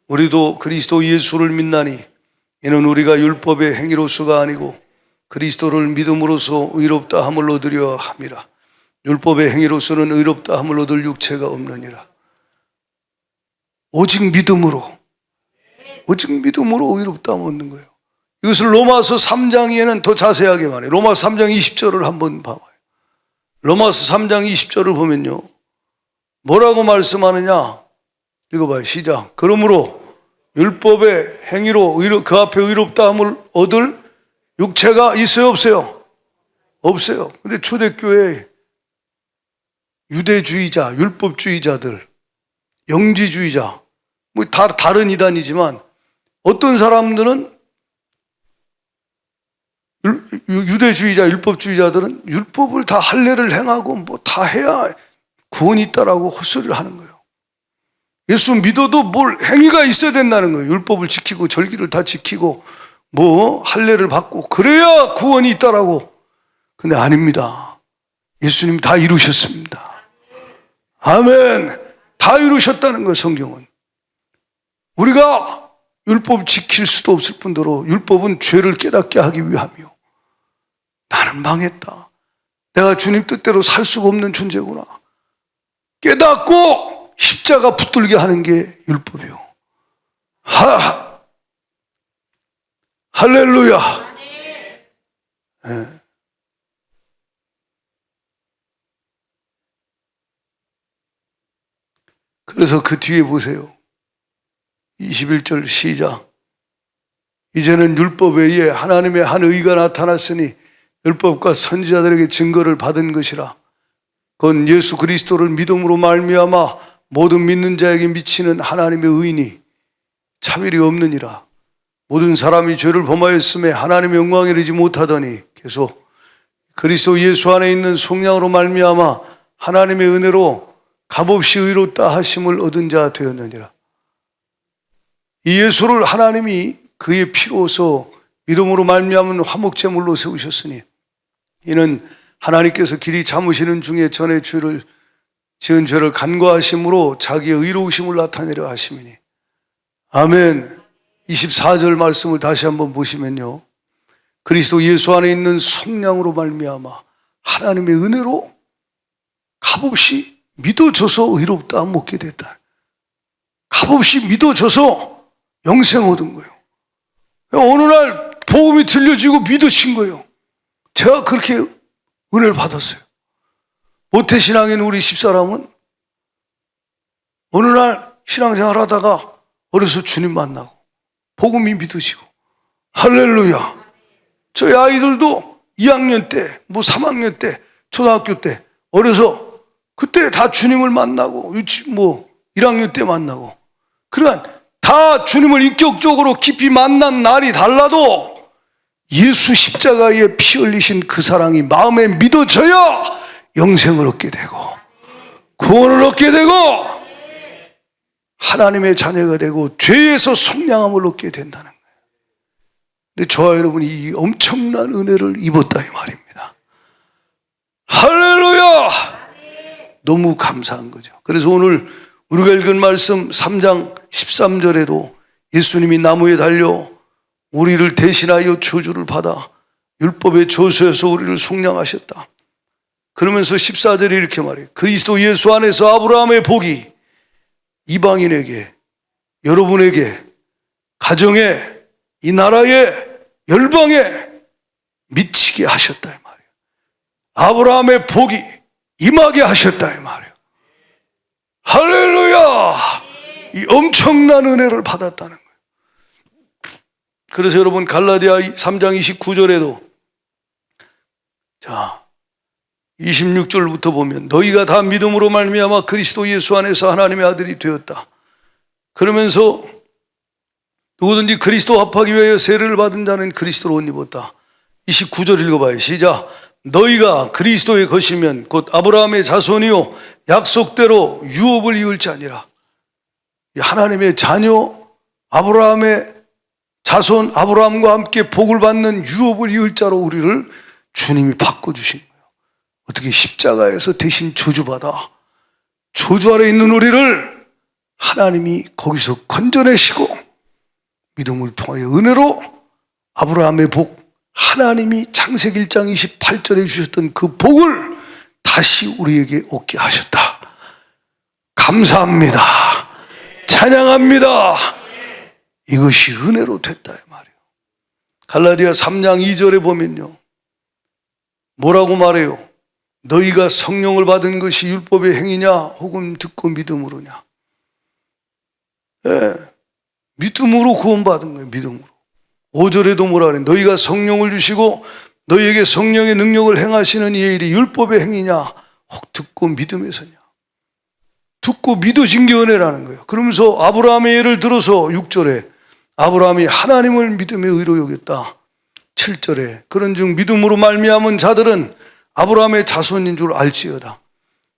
우리도 그리스도 예수를 믿나니 이는 우리가 율법의 행위로서가 아니고 그리스도를 믿음으로써 의롭다 함을 얻으려 함이라. 율법의 행위로서는 의롭다 함을 얻을 육체가 없느니라. 오직 믿음으로, 오직 믿음으로 의롭다 함을 얻는 거예요. 이것을 로마서 3장에는 더 자세하게 말해요. 로마서 3장 20절을 한번 봐봐요. 로마서 3장 20절을 보면요, 뭐라고 말씀하느냐? 읽어봐요. 시작. 그러므로 율법의 행위로 그 앞에 의롭다 함을 얻을 육체가 있어요, 없어요? 없어요. 근데 초대교회 유대주의자, 율법주의자들, 영지주의자, 뭐 다 다른 이단이지만 어떤 사람들은 유대주의자, 율법주의자들은 율법을 다 할례를 행하고 뭐 다 해야 구원이 있다라고 헛소리를 하는 거예요. 예수 믿어도 뭘 행위가 있어야 된다는 거예요. 율법을 지키고 절기를 다 지키고 뭐 할례를 받고 그래야 구원이 있다라고. 근데 아닙니다. 예수님 다 이루셨습니다. 아멘. 다 이루셨다는 거예요. 성경은. 우리가 율법 지킬 수도 없을 뿐더러 율법은 죄를 깨닫게 하기 위함이요, 나는 망했다, 내가 주님 뜻대로 살 수가 없는 존재구나 깨닫고 십자가 붙들게 하는 게 율법이요. 할렐루야. 네. 그래서 그 뒤에 보세요. 21절 시작. 이제는 율법에 의해 하나님의 한 의가 나타났으니 율법과 선지자들에게 증거를 받은 것이라. 그건 예수 그리스도를 믿음으로 말미암아 모든 믿는 자에게 미치는 하나님의 의인이 차별이 없느니라. 모든 사람이 죄를 범하였음에 하나님의 영광에 이르지 못하더니 계속 그리스도 예수 안에 있는 속량으로 말미암아 하나님의 은혜로 값없이 의롭다 하심을 얻은 자 되었느니라. 이 예수를 하나님이 그의 피로서 믿음으로 말미암은 화목제물로 세우셨으니 이는 하나님께서 길이 참으시는 중에 전에 죄를 지은 죄를 간과하심으로 자기의 의로우심을 나타내려 하심이니. 아멘. 24절 말씀을 다시 한번 보시면요, 그리스도 예수 안에 있는 성령으로 말미암아 하나님의 은혜로 값없이 믿어져서 의롭다 먹게 됐다. 값없이 믿어져서 영생 얻은 거예요. 어느 날 복음이 들려지고 믿어진 거예요. 제가 그렇게 은혜를 받았어요. 모태신앙인 우리 집사람은 어느 날 신앙생활 하다가 어려서 주님 만나고 복음이 믿어지고, 할렐루야. 저희 아이들도 2학년 때, 3학년 때, 초등학교 때 어려서 그때 다 주님을 만나고 1학년 때 만나고, 그러니까 다 주님을 인격적으로 깊이 만난 날이 달라도 예수 십자가에 피 흘리신 그 사랑이 마음에 믿어져야 영생을 얻게 되고 구원을 얻게 되고 하나님의 자녀가 되고 죄에서 속량함을 얻게 된다는 거예요. 근데 저와 여러분이 이 엄청난 은혜를 입었다 이 말입니다. 할렐루야! 너무 감사한 거죠. 그래서 오늘 우리가 읽은 말씀 3장 13절에도 예수님이 나무에 달려 우리를 대신하여 저주를 받아 율법의 저수에서 우리를 속량하셨다. 그러면서 14절에 이렇게 말해요. 그리스도 예수 안에서 아브라함의 복이 이방인에게, 여러분에게, 가정에, 이 나라에, 열방에 미치게 하셨다 이 말이에요. 아브라함의 복이 임하게 하셨다 이 말이에요. 할렐루야! 이 엄청난 은혜를 받았다는 거예요. 그래서 여러분 갈라디아 3장 29절에도 자 26절부터 보면 너희가 다 믿음으로 말미암아 그리스도 예수 안에서 하나님의 아들이 되었다. 그러면서 누구든지 그리스도 합하기 위하여 세례를 받은 자는 그리스도로 옷 입었다. 29절 읽어봐요. 시작. 너희가 그리스도의 것이면 곧 아브라함의 자손이요 약속대로 유업을 이을 자니라. 하나님의 자녀 아브라함의 자손 아브라함과 함께 복을 받는 유업을 이을 자로 우리를 주님이 바꿔주신 거예요. 어떻게 십자가에서 대신 저주받아 저주 아래 있는 우리를 하나님이 거기서 건져내시고 믿음을 통하여 은혜로 아브라함의 복, 하나님이 창세기 1장 28절에 주셨던 그 복을 다시 우리에게 얻게 하셨다. 감사합니다. 찬양합니다. 이것이 은혜로 됐다 이 말이에요. 갈라디아 3장 2절에 보면요, 뭐라고 말해요? 너희가 성령을 받은 것이 율법의 행위냐 혹은 듣고 믿음으로냐? 예, 믿음으로 구원받은 거예요. 믿음으로. 5절에도 뭐라 그래? 너희가 성령을 주시고 너희에게 성령의 능력을 행하시는 이 일이 율법의 행위냐 혹 듣고 믿음에서냐? 듣고 믿어진 게 은혜라는 거예요. 그러면서 아브라함의 예를 들어서 6절에 아브라함이 하나님을 믿음에 의로 여겼다. 7절에 그런즉 믿음으로 말미암은 자들은 아브라함의 자손인 줄 알지어다.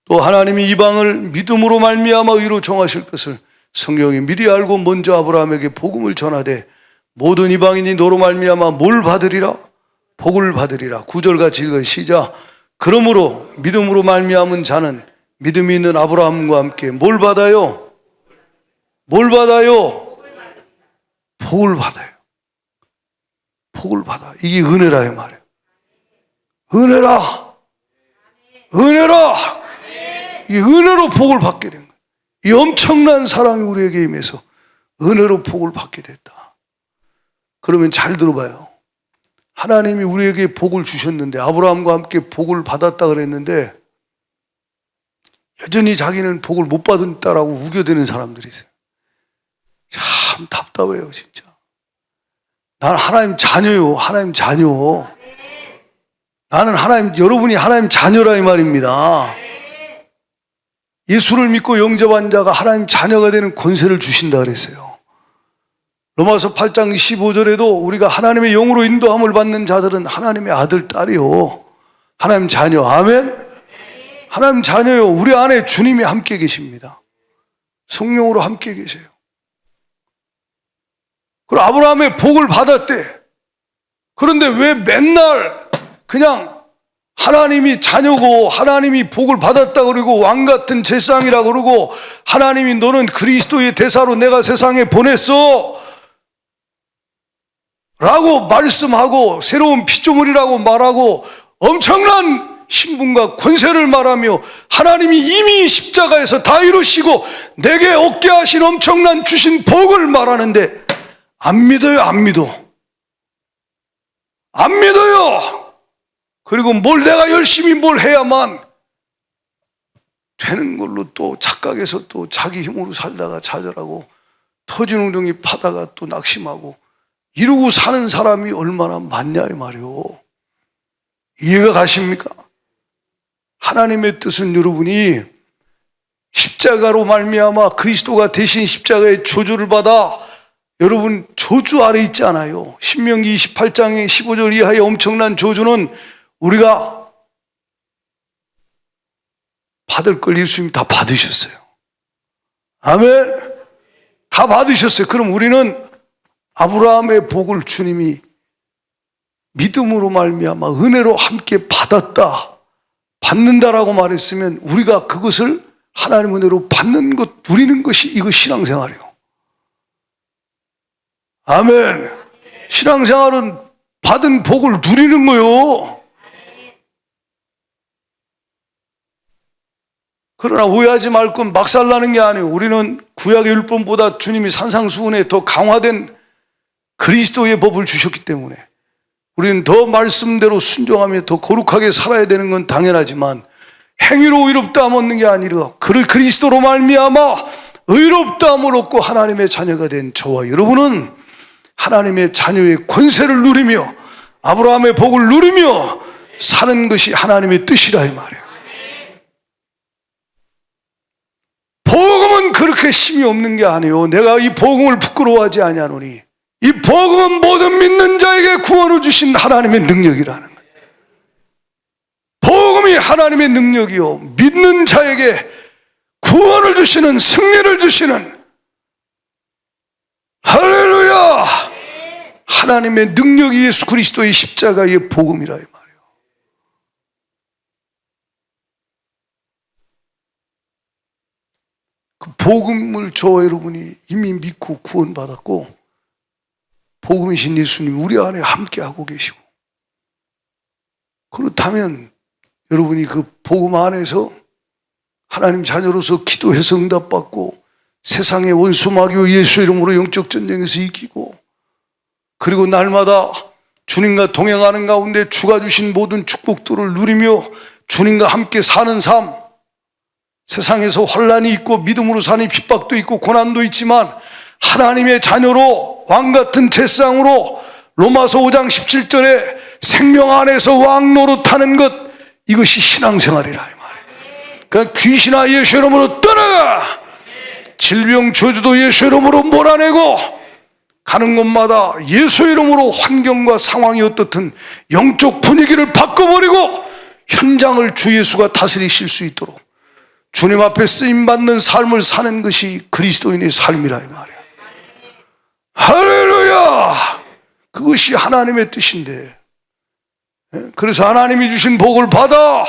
또 하나님이 이방을 믿음으로 말미암아 의로 정하실 것을 성경이 미리 알고 먼저 아브라함에게 복음을 전하되 모든 이방인이 너로 말미암아 뭘 받으리라? 복을 받으리라. 9절같이 읽어 시작. 그러므로 믿음으로 말미암은 자는 믿음이 있는 아브라함과 함께 뭘 받아요? 뭘 받아요? 복을 받아요. 복을 받아. 이게 은혜라 이 말이에요. 은혜라. 은혜라. 이 은혜로 복을 받게 된 거예요. 이 엄청난 사랑이 우리에게 임해서 은혜로 복을 받게 됐다. 그러면 잘 들어봐요. 하나님이 우리에게 복을 주셨는데 아브라함과 함께 복을 받았다 그랬는데 여전히 자기는 복을 못 받았다라고 우겨대는 사람들이 있어요. 참 답답해요 진짜. 난 하나님 자녀요. 하나님 자녀. 나는 하나님, 여러분이 하나님 자녀라 이 말입니다. 예수를 믿고 영접한 자가 하나님 자녀가 되는 권세를 주신다 그랬어요. 로마서 8장 15절에도 우리가 하나님의 영으로 인도함을 받는 자들은 하나님의 아들, 딸이요. 하나님 자녀. 아멘? 하나님 자녀요. 우리 안에 주님이 함께 계십니다. 성령으로 함께 계세요. 그리고 아브라함의 복을 받았대. 그런데 왜 맨날 그냥 하나님이 자녀고 하나님이 복을 받았다 그러고 왕 같은 제상이라 그러고 하나님이 너는 그리스도의 대사로 내가 세상에 보냈어 라고 말씀하고 새로운 피조물이라고 말하고 엄청난 신분과 권세를 말하며 하나님이 이미 십자가에서 다 이루시고 내게 얻게 하신 엄청난 주신 복을 말하는데 안 믿어요. 안 믿어. 안 믿어요. 그리고 내가 열심히 뭘 해야만 되는 걸로 또 착각해서 또 자기 힘으로 살다가 좌절하고 터진 웅덩이 파다가 또 낙심하고 이러고 사는 사람이 얼마나 많냐 이 말이요. 이해가 가십니까? 하나님의 뜻은 여러분이 십자가로 말미암아 그리스도가 대신 십자가의 저주를 받아 여러분 저주 아래 있지 않아요. 신명기 28장의 15절 이하의 엄청난 저주는 우리가 받을 걸 예수님이 다 받으셨어요. 아멘. 다 받으셨어요. 그럼 우리는 아브라함의 복을 주님이 믿음으로 말미암아 은혜로 함께 받는다라고 말했으면 우리가 그것을 하나님 은혜로 받는 것, 누리는 것이 이거 신앙생활이에요. 아멘. 신앙생활은 받은 복을 누리는 거요. 그러나 오해하지 말 건 막살나는 게 아니에요. 우리는 구약의 율법보다 주님이 산상수훈에 더 강화된 그리스도의 법을 주셨기 때문에 우리는 더 말씀대로 순종하며 더 거룩하게 살아야 되는 건 당연하지만 행위로 의롭다함 얻는 게 아니라 그리스도로 말미암아 의롭다함을 얻고 하나님의 자녀가 된 저와 여러분은 하나님의 자녀의 권세를 누리며 아브라함의 복을 누리며 사는 것이 하나님의 뜻이라 이 말이에요. 복음은 그렇게 힘이 없는 게 아니에요. 내가 이 복음을 부끄러워하지 아니하노니 이 복음은 모든 믿는 자에게 구원을 주신 하나님의 능력이라는 거예요. 복음이 하나님의 능력이요 믿는 자에게 구원을 주시는 승리를 주시는 할렐루야 하나님의 능력이 예수 그리스도의 십자가의 복음이라 이 말이에요. 그 복음을 저와 여러분이 이미 믿고 구원받았고 복음이신 예수님 우리 안에 함께하고 계시고 그렇다면 여러분이 그 복음 안에서 하나님 자녀로서 기도해서 응답받고 세상의 원수 마귀와 예수 이름으로 영적 전쟁에서 이기고 그리고 날마다 주님과 동행하는 가운데 주가 주신 모든 축복들을 누리며 주님과 함께 사는 삶 세상에서 환난이 있고 믿음으로 사는 핍박도 있고 고난도 있지만 하나님의 자녀로 왕같은 제상으로 로마서 5장 17절에 생명 안에서 왕 노릇하는 것 이것이 신앙생활이라 이 말이에요. 그러니까 귀신아 예수 이름으로 떠나가 질병 저주도 예수 이름으로 몰아내고 가는 곳마다 예수 이름으로 환경과 상황이 어떻든 영적 분위기를 바꿔버리고 현장을 주 예수가 다스리실 수 있도록 주님 앞에 쓰임받는 삶을 사는 것이 그리스도인의 삶이라 이 말이에요. 할렐루야! 그것이 하나님의 뜻인데 그래서 하나님이 주신 복을 받아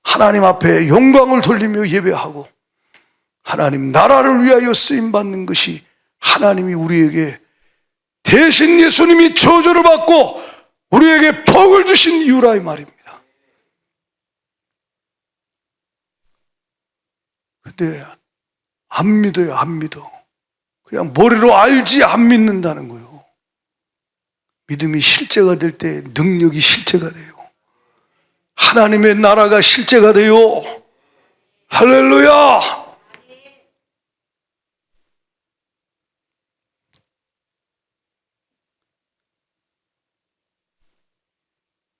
하나님 앞에 영광을 돌리며 예배하고 하나님 나라를 위하여 쓰임받는 것이 하나님이 우리에게 대신 예수님이 저주를 받고 우리에게 복을 주신 이유라 이 말입니다. 근데 안 믿어요. 안 믿어. 그냥 머리로 알지 안 믿는다는 거예요. 믿음이 실제가 될 때 능력이 실제가 돼요. 하나님의 나라가 실제가 돼요. 할렐루야!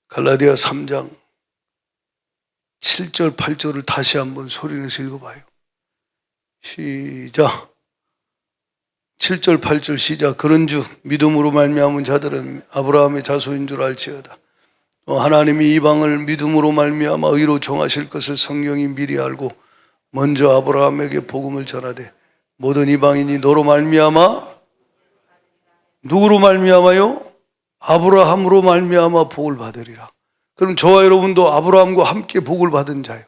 갈라디아 3장 7절 8절을 다시 한번 소리내서 읽어봐요. 시작. 7절 8절 시작. 그런즉 믿음으로 말미암은 자들은 아브라함의 자손인 줄 알지어다. 또 하나님이 이방을 믿음으로 말미암아 의로 정하실 것을 성경이 미리 알고 먼저 아브라함에게 복음을 전하되 모든 이방인이 너로 말미암아 누구로 말미암아요? 아브라함으로 말미암아 복을 받으리라. 그럼 저와 여러분도 아브라함과 함께 복을 받은 자예요.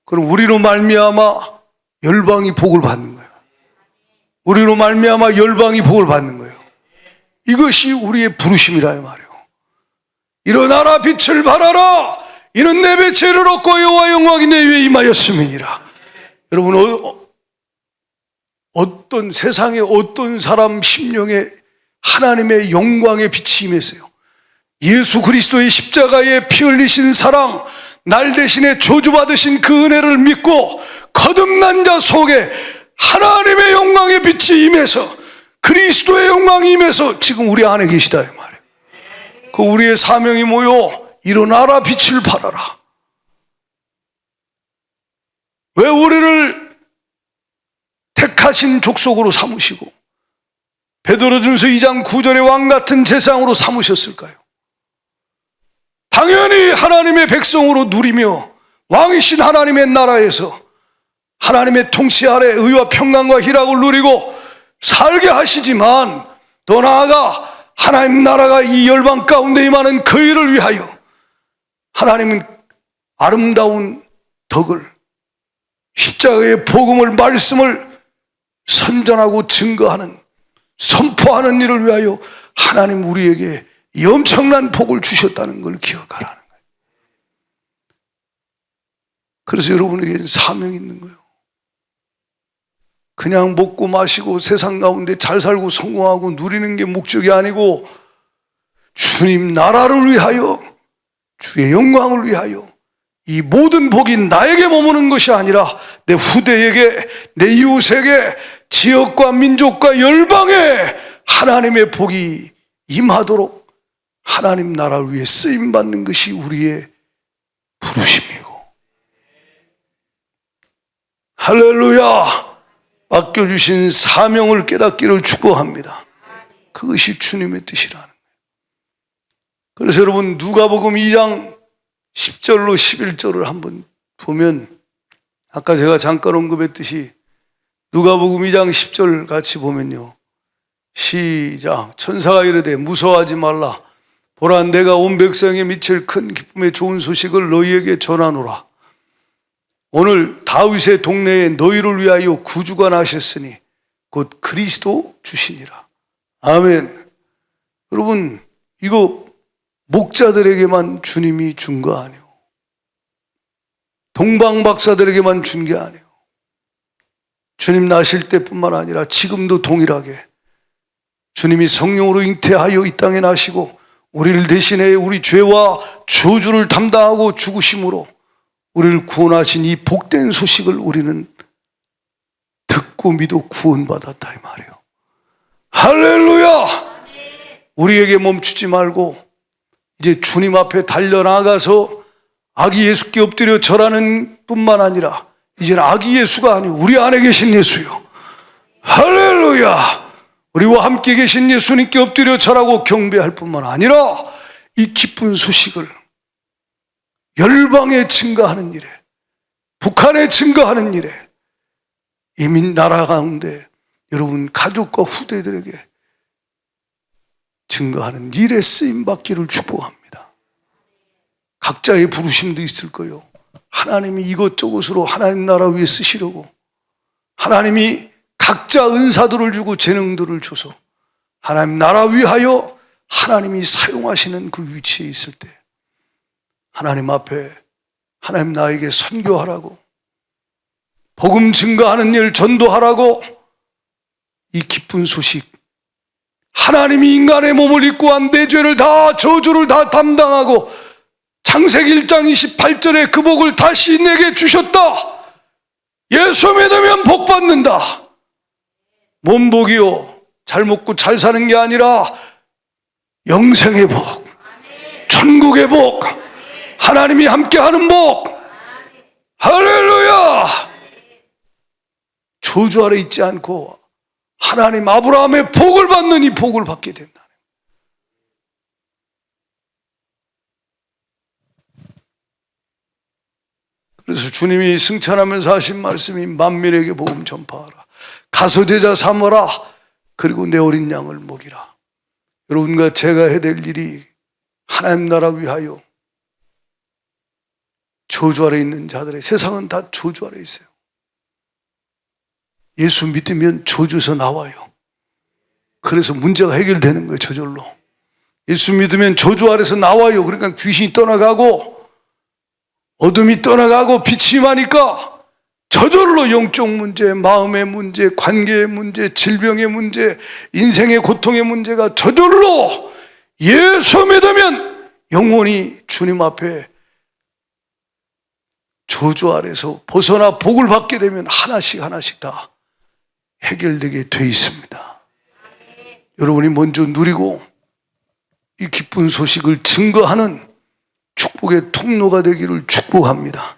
그럼 우리로 말미암아 열방이 복을 받는 거예요. 우리로 말미암아 열방이 복을 받는 거예요. 이것이 우리의 부르심이라 말이에요. 일어나라 빛을 발하라. 이는 내 배체를 얻고 여호와 영광이 내 위에 임하였음이니라. 여러분, 어떤 세상에 어떤 사람 심령에 하나님의 영광의 빛이 임했어요. 예수 그리스도의 십자가에 피 흘리신 사랑, 날 대신에 저주받으신 그 은혜를 믿고 거듭난 자 속에 하나님의 영광의 빛이 임해서, 그리스도의 영광이 임해서 지금 우리 안에 계시다 이 말이에요. 그 우리의 사명이 뭐요? 일어나라 빛을 발하라. 왜 우리를 택하신 족속으로 삼으시고 베드로전서 2장 9절의 왕같은 제상으로 삼으셨을까요? 당연히 하나님의 백성으로 누리며 왕이신 하나님의 나라에서 하나님의 통치 아래 의와 평강과 희락을 누리고 살게 하시지만, 더 나아가 하나님 나라가 이 열방 가운데 임하는 그 일을 위하여 하나님은 아름다운 덕을, 십자가의 복음을, 말씀을 선전하고 증거하는, 선포하는 일을 위하여 하나님 우리에게 이 엄청난 복을 주셨다는 걸 기억하라는 거예요. 그래서 여러분에게는 사명이 있는 거예요. 그냥 먹고 마시고 세상 가운데 잘 살고 성공하고 누리는 게 목적이 아니고, 주님 나라를 위하여, 주의 영광을 위하여 이 모든 복이 나에게 머무는 것이 아니라 내 후대에게, 내 이웃에게, 지역과 민족과 열방에 하나님의 복이 임하도록 하나님 나라를 위해 쓰임받는 것이 우리의 부르심이고, 할렐루야, 맡겨주신 사명을 깨닫기를 축복합니다. 그것이 주님의 뜻이라는 거예요. 그래서 여러분, 누가복음 2장 10절로 11절을 한번 보면, 아까 제가 잠깐 언급했듯이 누가복음 2장 10절 같이 보면요, 시작. 천사가 이르되 무서워하지 말라. 보라, 내가 온 백성에 미칠 큰 기쁨의 좋은 소식을 너희에게 전하노라. 오늘 다윗의 동네에 너희를 위하여 구주가 나셨으니 곧 그리스도 주시니라. 아멘. 여러분, 이거 목자들에게만 주님이 준 거 아니에요. 동방박사들에게만 준 게 아니에요. 주님 나실 때뿐만 아니라 지금도 동일하게 주님이 성령으로 잉태하여 이 땅에 나시고 우리를 대신해 우리 죄와 저주를 담당하고 죽으심으로 우리를 구원하신 이 복된 소식을 우리는 듣고 믿어 구원받았다 이 말이에요. 할렐루야! 우리에게 멈추지 말고 이제 주님 앞에 달려나가서 아기 예수께 엎드려 절하는 뿐만 아니라 이제는 아기 예수가 아니고 우리 안에 계신 예수요. 할렐루야! 우리와 함께 계신 예수님께 엎드려 절하고 경배할 뿐만 아니라 이 기쁜 소식을 열방에 증거하는 일에, 북한에 증거하는 일에, 이민 나라 가운데 여러분 가족과 후대들에게 증거하는 일에 쓰임받기를 축복합니다. 각자의 부르심도 있을 거예요. 하나님이 이것저것으로 하나님 나라 위에 쓰시려고 하나님이 각자 은사들을 주고 재능들을 줘서 하나님 나라 위하여 하나님이 사용하시는 그 위치에 있을 때 하나님 앞에 하나님 나에게 선교하라고, 복음 증거하는 일 전도하라고 이 기쁜 소식, 하나님이 인간의 몸을 입고 한 내 죄를 다, 저주를 다 담당하고 창세기 1장 28절에 그 복을 다시 내게 주셨다. 예수 믿으면 복 받는다. 뭔 복이요? 잘 먹고 잘 사는 게 아니라 영생의 복, 천국의 복, 하나님이 함께하는 복. 할렐루야! 저주 아래 있지 않고 하나님 아브라함의 복을 받는 이 복을 받게 된다. 그래서 주님이 승천하면서 하신 말씀이 만민에게 복음 전파하라. 가서 제자 삼으라. 그리고 내 어린 양을 먹이라. 여러분과 제가 해야 될 일이 하나님 나라 위하여 저주 아래 있는 자들의, 세상은 다 저주 아래 있어요. 예수 믿으면 저주에서 나와요. 그래서 문제가 해결되는 거예요. 저절로. 예수 믿으면 저주 아래서 나와요. 그러니까 귀신이 떠나가고 어둠이 떠나가고 빛이 임하니까 저절로 영적 문제, 마음의 문제, 관계의 문제, 질병의 문제, 인생의 고통의 문제가 저절로 예수 믿으면 영원히 주님 앞에 저주 아래서 벗어나 복을 받게 되면 하나씩 하나씩 다 해결되게 돼 있습니다. 여러분이 먼저 누리고 이 기쁜 소식을 증거하는 축복의 통로가 되기를 축복합니다.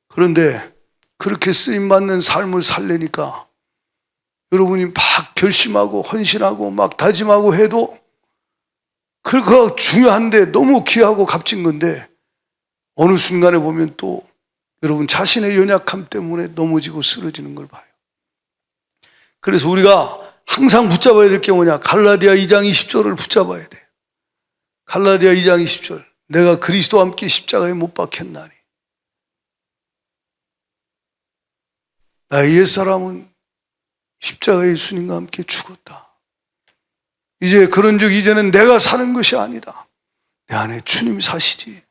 그런데 그렇게 쓰임받는 삶을 살려니까 여러분이 막 결심하고 헌신하고 막 다짐하고 해도 그거 중요한데 너무 귀하고 값진 건데 어느 순간에 보면 또 여러분 자신의 연약함 때문에 넘어지고 쓰러지는 걸 봐요. 그래서 우리가 항상 붙잡아야 될 게 뭐냐? 갈라디아 2장 20절을 붙잡아야 돼요. 갈라디아 2장 20절. 내가 그리스도와 함께 십자가에 못 박혔나니 나의 옛사람은 십자가의 예수님과 함께 죽었다. 이제 그런즉 이제는 내가 사는 것이 아니다. 내 안에 주님이 사시지.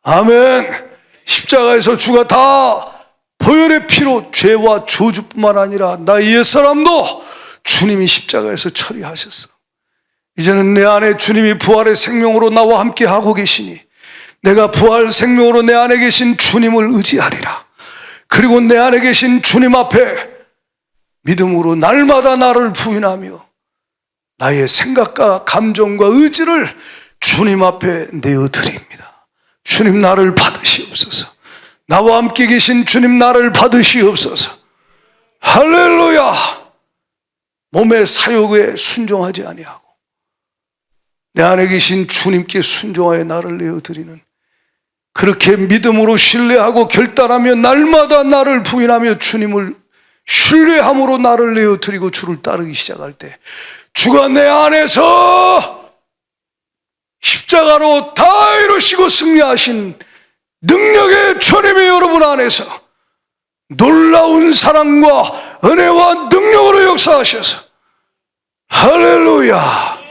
아멘. 십자가에서 주가 다 보혈의 피로 죄와 저주뿐만 아니라 나의 옛사람도 주님이 십자가에서 처리하셨어. 이제는 내 안에 주님이 부활의 생명으로 나와 함께 하고 계시니 내가 부활 생명으로 내 안에 계신 주님을 의지하리라. 그리고 내 안에 계신 주님 앞에 믿음으로 날마다 나를 부인하며 나의 생각과 감정과 의지를 주님 앞에 내어드립니다. 주님 나를 받으시옵소서. 나와 함께 계신 주님 나를 받으시옵소서. 할렐루야. 몸의 사욕에 순종하지 아니하고 내 안에 계신 주님께 순종하여 나를 내어드리는, 그렇게 믿음으로 신뢰하고 결단하며 날마다 나를 부인하며 주님을 신뢰함으로 나를 내어드리고 주를 따르기 시작할 때 주가 내 안에서 십자가로 다 이루시고 승리하신 능력의 주님이 여러분 안에서 놀라운 사랑과 은혜와 능력으로 역사하셔서 할렐루야.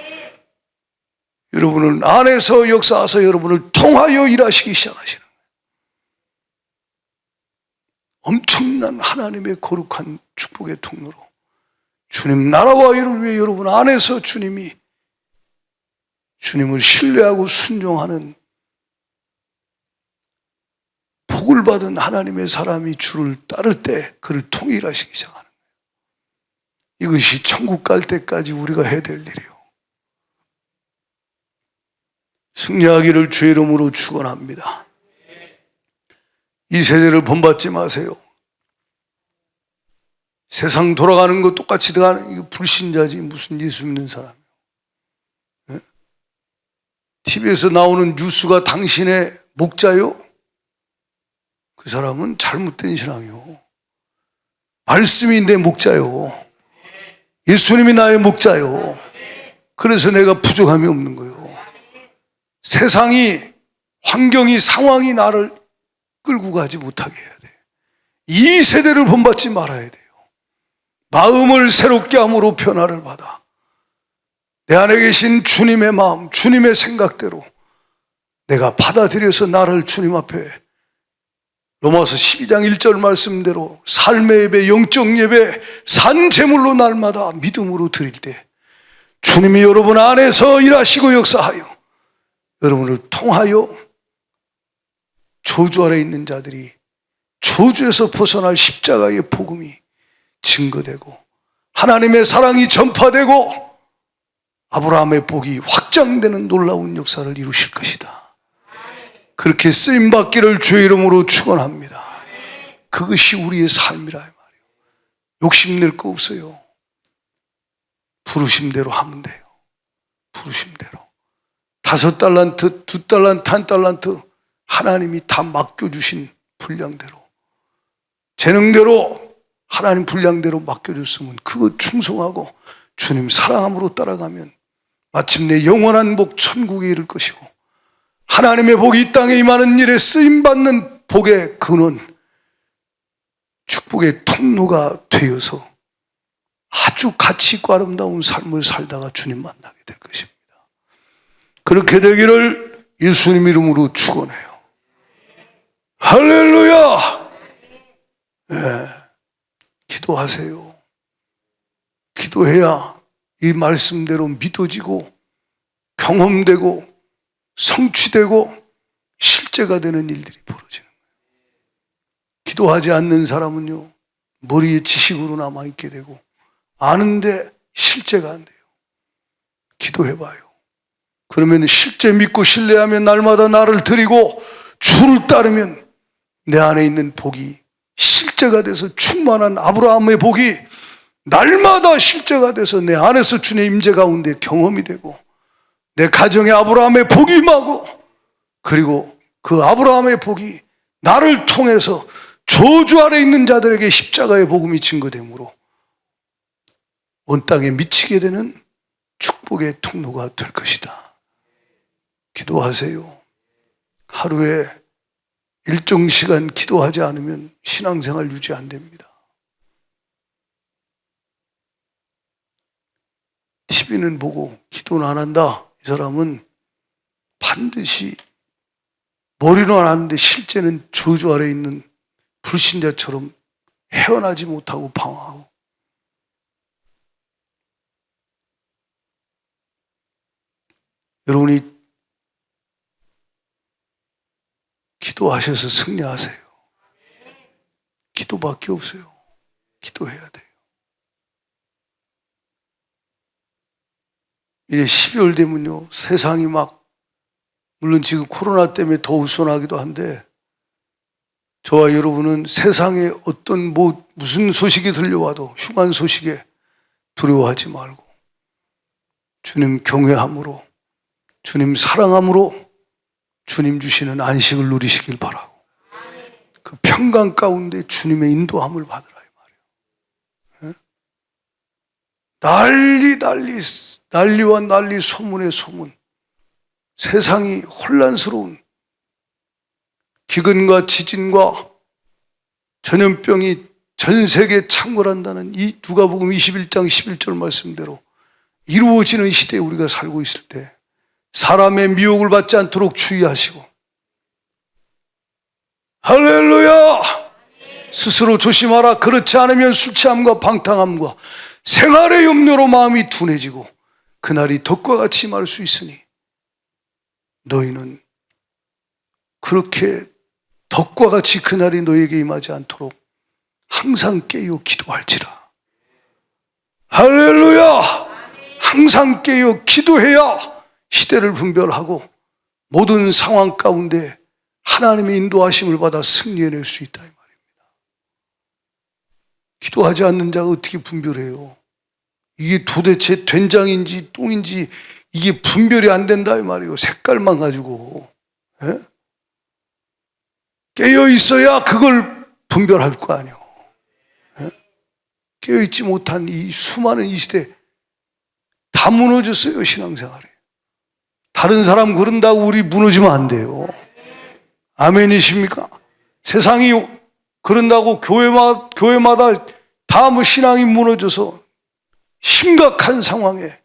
여러분은 안에서 역사하셔서 여러분을 통하여 일하시기 시작하시는 거예요. 엄청난 하나님의 거룩한 축복의 통로로 주님 나라와 일을 위해 여러분 안에서 주님이 주님을 신뢰하고 순종하는 복을 받은 하나님의 사람이 주를 따를 때 그를 통일하시기 시작하는 거예요. 이것이 천국 갈 때까지 우리가 해야 될 일이요. 승리하기를 주의 이름으로 축원합니다. 이 세대를 본받지 마세요. 세상 돌아가는 거 똑같이 들어가는 이거 불신자지 무슨 예수 믿는 사람이에요. 네? TV에서 나오는 뉴스가 당신의 목자요? 그 사람은 잘못된 신앙이요. 말씀이 내 목자요. 예수님이 나의 목자요. 그래서 내가 부족함이 없는 거예요. 세상이, 환경이, 상황이 나를 끌고 가지 못하게 해야 돼. 이 세대를 본받지 말아야 돼요. 마음을 새롭게 함으로 변화를 받아 내 안에 계신 주님의 마음, 주님의 생각대로 내가 받아들여서 나를 주님 앞에 로마서 12장 1절 말씀대로 삶의 예배, 영적 예배, 산 제물로 날마다 믿음으로 드릴 때 주님이 여러분 안에서 일하시고 역사하여 여러분을 통하여 저주 아래 있는 자들이 저주에서 벗어날 십자가의 복음이 증거되고 하나님의 사랑이 전파되고 아브라함의 복이 확장되는 놀라운 역사를 이루실 것이다. 그렇게 쓰임받기를 주의 이름으로 축원합니다. 그것이 우리의 삶이라 말이에요. 욕심낼 거 없어요. 부르심대로 하면 돼요. 부르심대로. 5달란트, 2달란트, 1달란트 하나님이 다 맡겨주신 분량대로, 재능대로 하나님 분량대로 맡겨줬으면 그거 충성하고 주님 사랑함으로 따라가면 마침내 영원한 복 천국에 이를 것이고, 하나님의 복이 이 땅에 임하는 일에 쓰임받는 복의 근원, 축복의 통로가 되어서 아주 가치 있고 아름다운 삶을 살다가 주님 만나게 될 것입니다. 그렇게 되기를 예수님 이름으로 축원해요. 할렐루야. 네. 기도하세요. 기도해야 이 말씀대로 믿어지고 경험되고 성취되고 실제가 되는 일들이 벌어지는 거예요. 기도하지 않는 사람은요, 머리에 지식으로 남아있게 되고 아는데 실제가 안 돼요. 기도해봐요. 그러면 실제 믿고 신뢰하면 날마다 나를 드리고 주를 따르면 내 안에 있는 복이 실제가 돼서 충만한 아브라함의 복이 날마다 실제가 돼서 내 안에서 주님의 임재 가운데 경험이 되고, 내 가정에 아브라함의 복이 임하고, 그리고 그 아브라함의 복이 나를 통해서 저주 아래 있는 자들에게 십자가의 복음이 증거되므로 온 땅에 미치게 되는 축복의 통로가 될 것이다. 기도하세요. 하루에 일정 시간 기도하지 않으면 신앙생활 유지 안 됩니다. TV는 보고 기도는 안 한다. 이 사람은 반드시 머리로 안 하는데 실제는 저주 아래 있는 불신자처럼 헤어나지 못하고 방황하고. 여러분이 기도하셔서 승리하세요. 기도밖에 없어요. 기도해야 돼요. 이제 12월 되면요, 세상이 막, 물론 지금 코로나 때문에 더 우선하기도 한데, 저와 여러분은 세상에 어떤 무슨 소식이 들려와도 흉한 소식에 두려워하지 말고 주님 경외함으로, 주님 사랑함으로 주님 주시는 안식을 누리시길 바라고, 그 평강 가운데 주님의 인도함을 받으라 이 말이에요. 난리와 난리, 소문의 소문, 세상이 혼란스러운, 기근과 지진과 전염병이 전 세계에 창궐한다는 이 누가복음 21장 11절 말씀대로 이루어지는 시대에 우리가 살고 있을 때 사람의 미혹을 받지 않도록 주의하시고, 할렐루야! 스스로 조심하라. 그렇지 않으면 술 취함과 방탕함과 생활의 염려로 마음이 둔해지고 그날이 덕과 같이 임할 수 있으니 너희는 그렇게 덕과 같이 그날이 너에게 임하지 않도록 항상 깨어 기도할지라. 할렐루야! 항상 깨어 기도해야 시대를 분별하고 모든 상황 가운데 하나님의 인도하심을 받아 승리해낼 수 있다 이 말입니다. 기도하지 않는 자가 어떻게 분별해요? 이게 도대체 된장인지 똥인지 이게 분별이 안 된다 이 말이에요. 색깔만 가지고. 예? 깨어 있어야 그걸 분별할 거 아니에요. 예? 깨어 있지 못한 이 수많은 이 시대 다 무너졌어요. 신앙생활에. 다른 사람 그런다고 우리 무너지면 안 돼요. 아멘이십니까? 세상이 그런다고 교회마다 다 신앙이 무너져서 심각한 상황에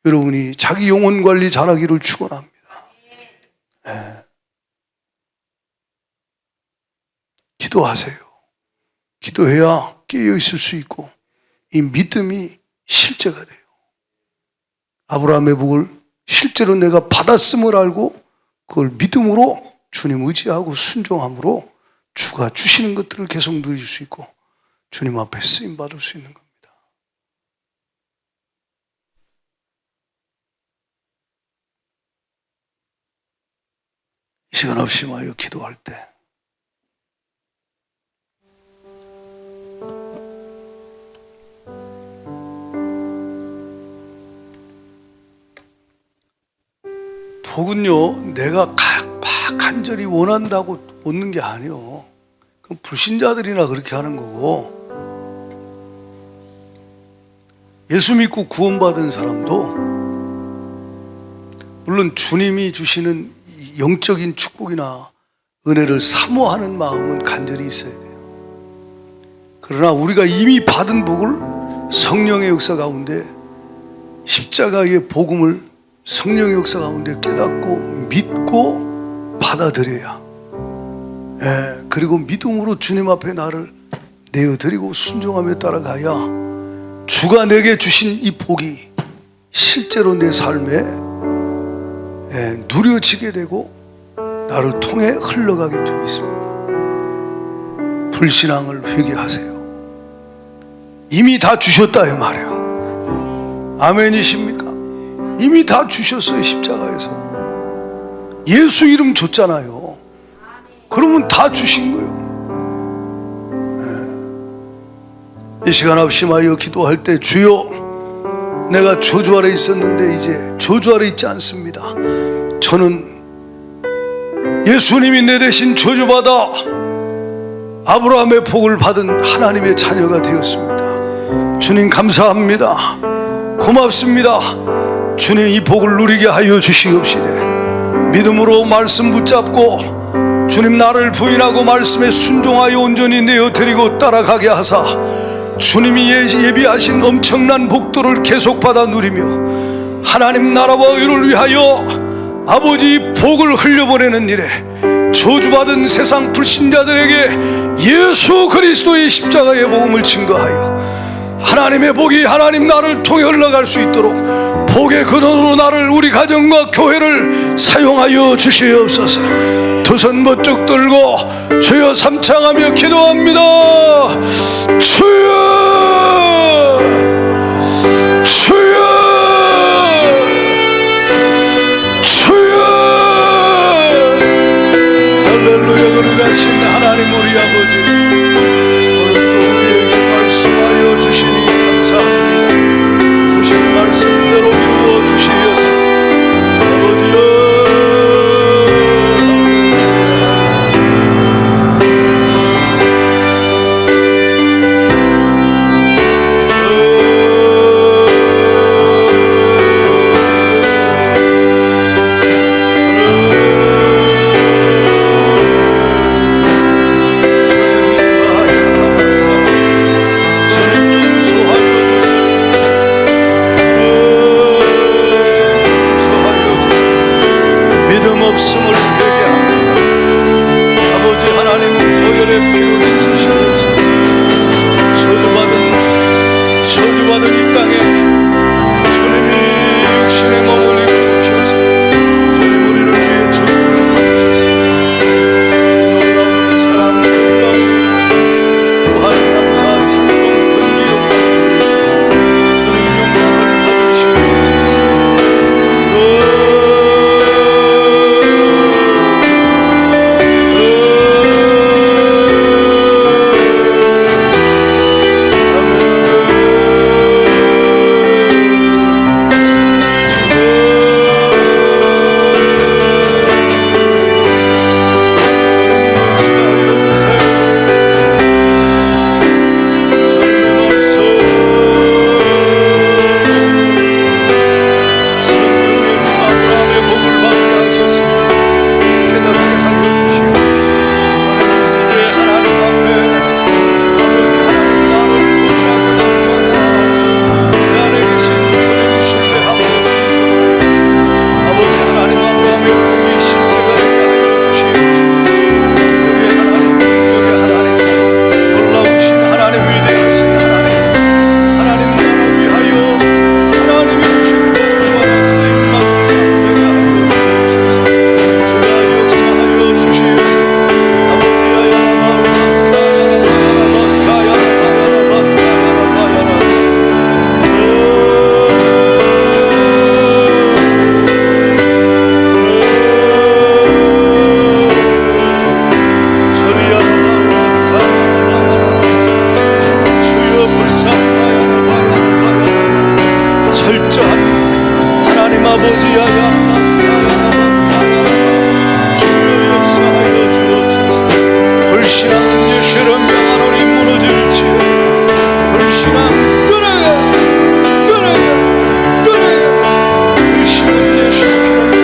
여러분이 자기 영혼 관리 잘하기를 축원합니다. 네. 기도하세요. 기도해야 깨어 있을 수 있고 이 믿음이 실제가 돼요. 아브라함의 복을 실제로 내가 받았음을 알고 그걸 믿음으로 주님 의지하고 순종함으로 주가 주시는 것들을 계속 누릴 수 있고 주님 앞에 쓰임 받을 수 있는 겁니다. 이 시간 없이 마요 기도할 때 복은요 내가 막 간절히 원한다고 얻는 게 아니에요. 그럼 불신자들이나 그렇게 하는 거고, 예수 믿고 구원받은 사람도 물론 주님이 주시는 영적인 축복이나 은혜를 사모하는 마음은 간절히 있어야 돼요. 그러나 우리가 이미 받은 복을 성령의 역사 가운데, 십자가의 복음을 성령의 역사 가운데 깨닫고 믿고 받아들여야, 그리고 믿음으로 주님 앞에 나를 내어드리고 순종하며 따라가야 주가 내게 주신 이 복이 실제로 내 삶에 누려지게 되고 나를 통해 흘러가게 되어 있습니다. 불신앙을 회개하세요. 이미 다 주셨다 이 말이에요. 아멘이십니까? 이미 다 주셨어요. 십자가에서 예수 이름 줬잖아요. 그러면 다 주신 거예요. 이 시간 합심하여 기도할 때, 주여, 내가 저주 아래 있었는데 이제 저주 아래 있지 않습니다. 저는 예수님이 내 대신 저주받아 아브라함의 복을 받은 하나님의 자녀가 되었습니다. 주님 감사합니다. 고맙습니다. 주님 이 복을 누리게 하여 주시옵시되, 믿음으로 말씀 붙잡고 주님 나를 부인하고 말씀에 순종하여 온전히 내어드리고 따라가게 하사 주님이 예비하신 엄청난 복도를 계속 받아 누리며 하나님 나라와 의를 위하여 아버지 복을 흘려보내는 일에 저주받은 세상 불신자들에게 예수 그리스도의 십자가의 복음을 증거하여 하나님의 복이 하나님 나를 통해 흘러갈 수 있도록 복의 근원으로 나를, 우리 가정과 교회를 사용하여 주시옵소서. 두 손 번쩍 들고 주여 삼창하며 기도합니다. 주여, 주여, 주여. 할렐루야. 거룩하신 하나님 우리 아버지, 오늘도 우리에게 말씀하여 주시니 감사합니다. 주신 말씀대로 이루어 주시옵소서. 아버지여, 떠나가, 떠나가, 떠나가. 그 심은 예수처럼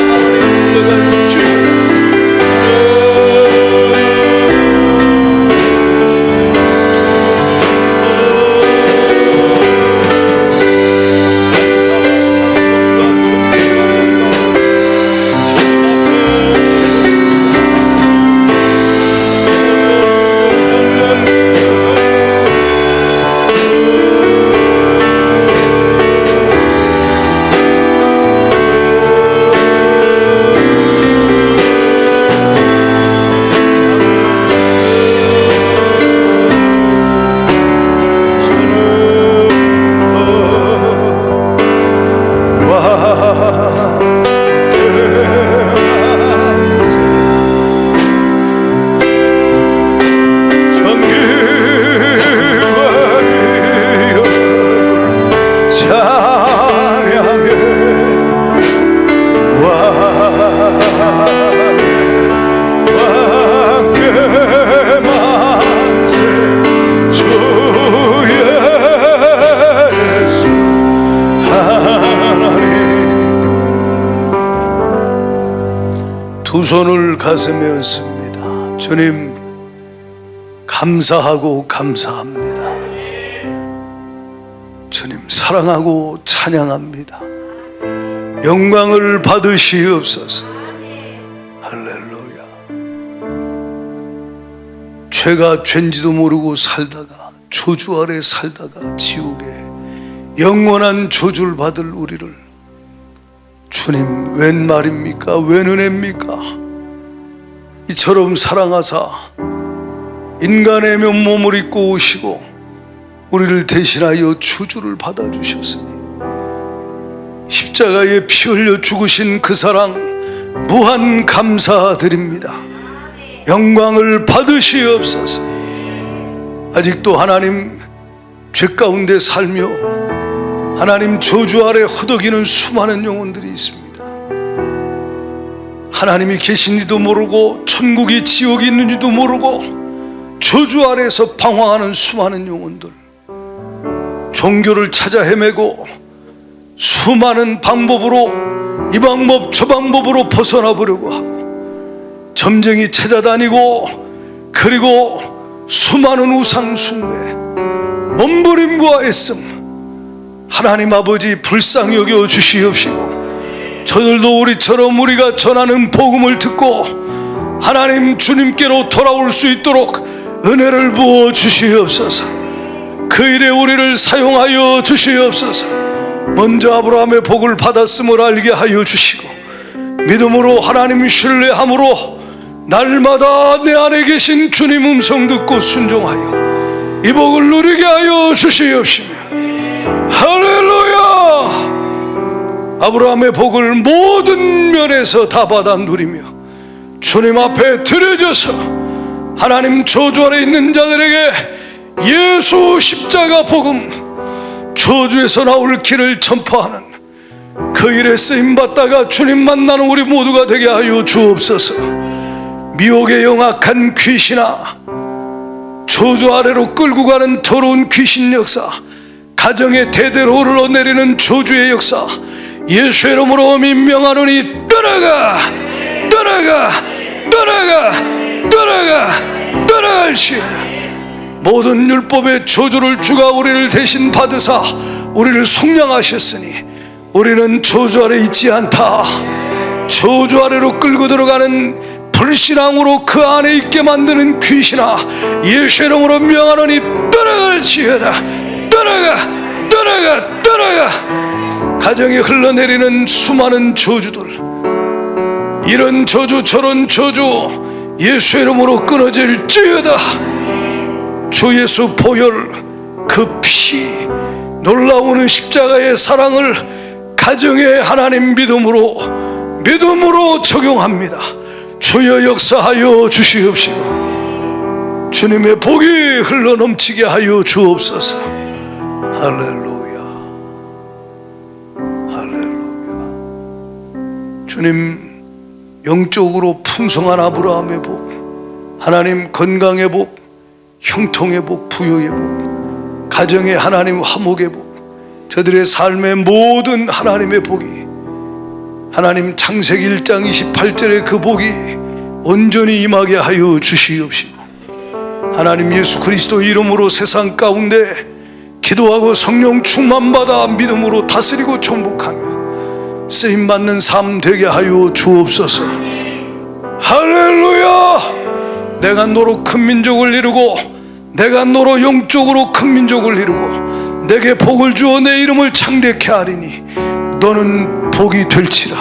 두 손을 가슴에 얹습니다. 주님, 감사하고 감사합니다. 주님, 사랑하고 찬양합니다. 영광을 받으시옵소서. 할렐루야. 죄가 죄인지도 모르고 살다가, 저주 아래 살다가 지옥에 영원한 저주를 받을 우리를 주님, 웬 말입니까? 웬 은혜입니까? 이처럼 사랑하사 인간의 면몸을 입고 오시고 우리를 대신하여 저주를 받아주셨으니, 십자가에 피 흘려 죽으신 그 사랑 무한 감사드립니다. 영광을 받으시옵소서. 아직도 하나님, 죄 가운데 살며 하나님 저주 아래 허덕이는 수많은 영혼들이 있습니다. 하나님이 계신지도 모르고 천국이 지옥이 있는지도 모르고 저주 아래에서 방황하는 수많은 영혼들, 종교를 찾아 헤매고 수많은 방법으로 이 방법 저 방법으로 벗어나 보려고 하고 점쟁이 찾아다니고, 그리고 수많은 우상 숭배, 몸부림과 애씀, 하나님 아버지 불쌍히 여겨 주시옵시고, 저들도 우리처럼 우리가 전하는 복음을 듣고 하나님 주님께로 돌아올 수 있도록 은혜를 부어 주시옵소서. 그 일에 우리를 사용하여 주시옵소서. 먼저 아브라함의 복을 받았음을 알게 하여 주시고, 믿음으로 하나님 신뢰함으로 날마다 내 안에 계신 주님 음성 듣고 순종하여 이 복을 누리게 하여 주시옵시며, 할렐루야. 아브라함의 복을 모든 면에서 다 받아 누리며 주님 앞에 드려져서 하나님 저주 아래 있는 자들에게 예수 십자가 복음, 저주에서 나올 길을 전파하는 그 일에 쓰임받다가 주님 만나는 우리 모두가 되게 하여 주옵소서. 미혹의 영악한 귀신아, 저주 아래로 끌고 가는 더러운 귀신 역사, 가정의 대대로 흘러내리는 저주의 역사, 예수의 이름으로 민명하노니 떠나가, 떠나가, 떠나가, 떠나가, 떠나갈지어다. 모든 율법의 저주를 주가 우리를 대신 받으사 우리를 속량하셨으니 우리는 저주 아래 있지 않다. 저주 아래로 끌고 들어가는 불신앙으로 그 안에 있게 만드는 귀신아, 예수의 이름으로 명하노니 떠나갈지어다. 떠나가, 떠나가, 떠나가. 가정에 흘러내리는 수많은 저주들, 이런 저주 저런 저주 예수의 이름으로 끊어질지어다. 주 예수 보혈, 그 피, 놀라운 십자가의 사랑을 가정에 하나님 믿음으로 적용합니다. 주여 역사하여 주시옵시고 주님의 복이 흘러넘치게 하여 주옵소서. 할렐루야, 할렐루야. 주님, 영적으로 풍성한 아브라함의 복, 하나님 건강의 복, 형통의 복, 부유의 복, 가정의 하나님 화목의 복, 저들의 삶의 모든 하나님의 복이, 하나님 창세기 1장 28절의 그 복이 온전히 임하게 하여 주시옵시고, 하나님 예수 그리스도 이름으로 세상 가운데 기도하고 성령 충만받아 믿음으로 다스리고 정복하며 쓰임받는 삶 되게 하여 주옵소서. 할렐루야. 내가 너로 큰 민족을 이루고 내가 너로 영적으로 큰 민족을 이루고 내게 복을 주어 내 이름을 창대케 하리니 너는 복이 될지라,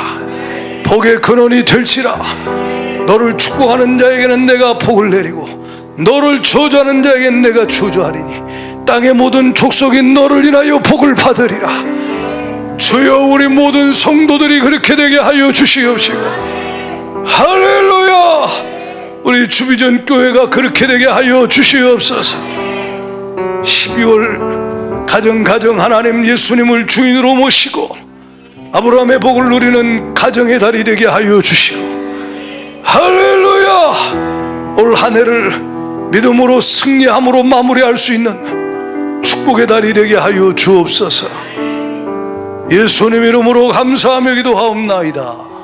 복의 근원이 될지라. 너를 축복하는 자에게는 내가 복을 내리고 너를 저주하는 자에게는 내가 저주하리니 땅의 모든 족속이 너를 인하여 복을 받으리라. 주여, 우리 모든 성도들이 그렇게 되게 하여 주시옵시고, 할렐루야. 우리 주비전 교회가 그렇게 되게 하여 주시옵소서. 12월 가정 하나님 예수님을 주인으로 모시고 아브라함의 복을 누리는 가정의 달이 되게 하여 주시고, 할렐루야. 올 한 해를 믿음으로 승리함으로 마무리할 수 있는 축복의 달이 되게 하여 주옵소서. 예수님 이름으로 감사하며 기도하옵나이다.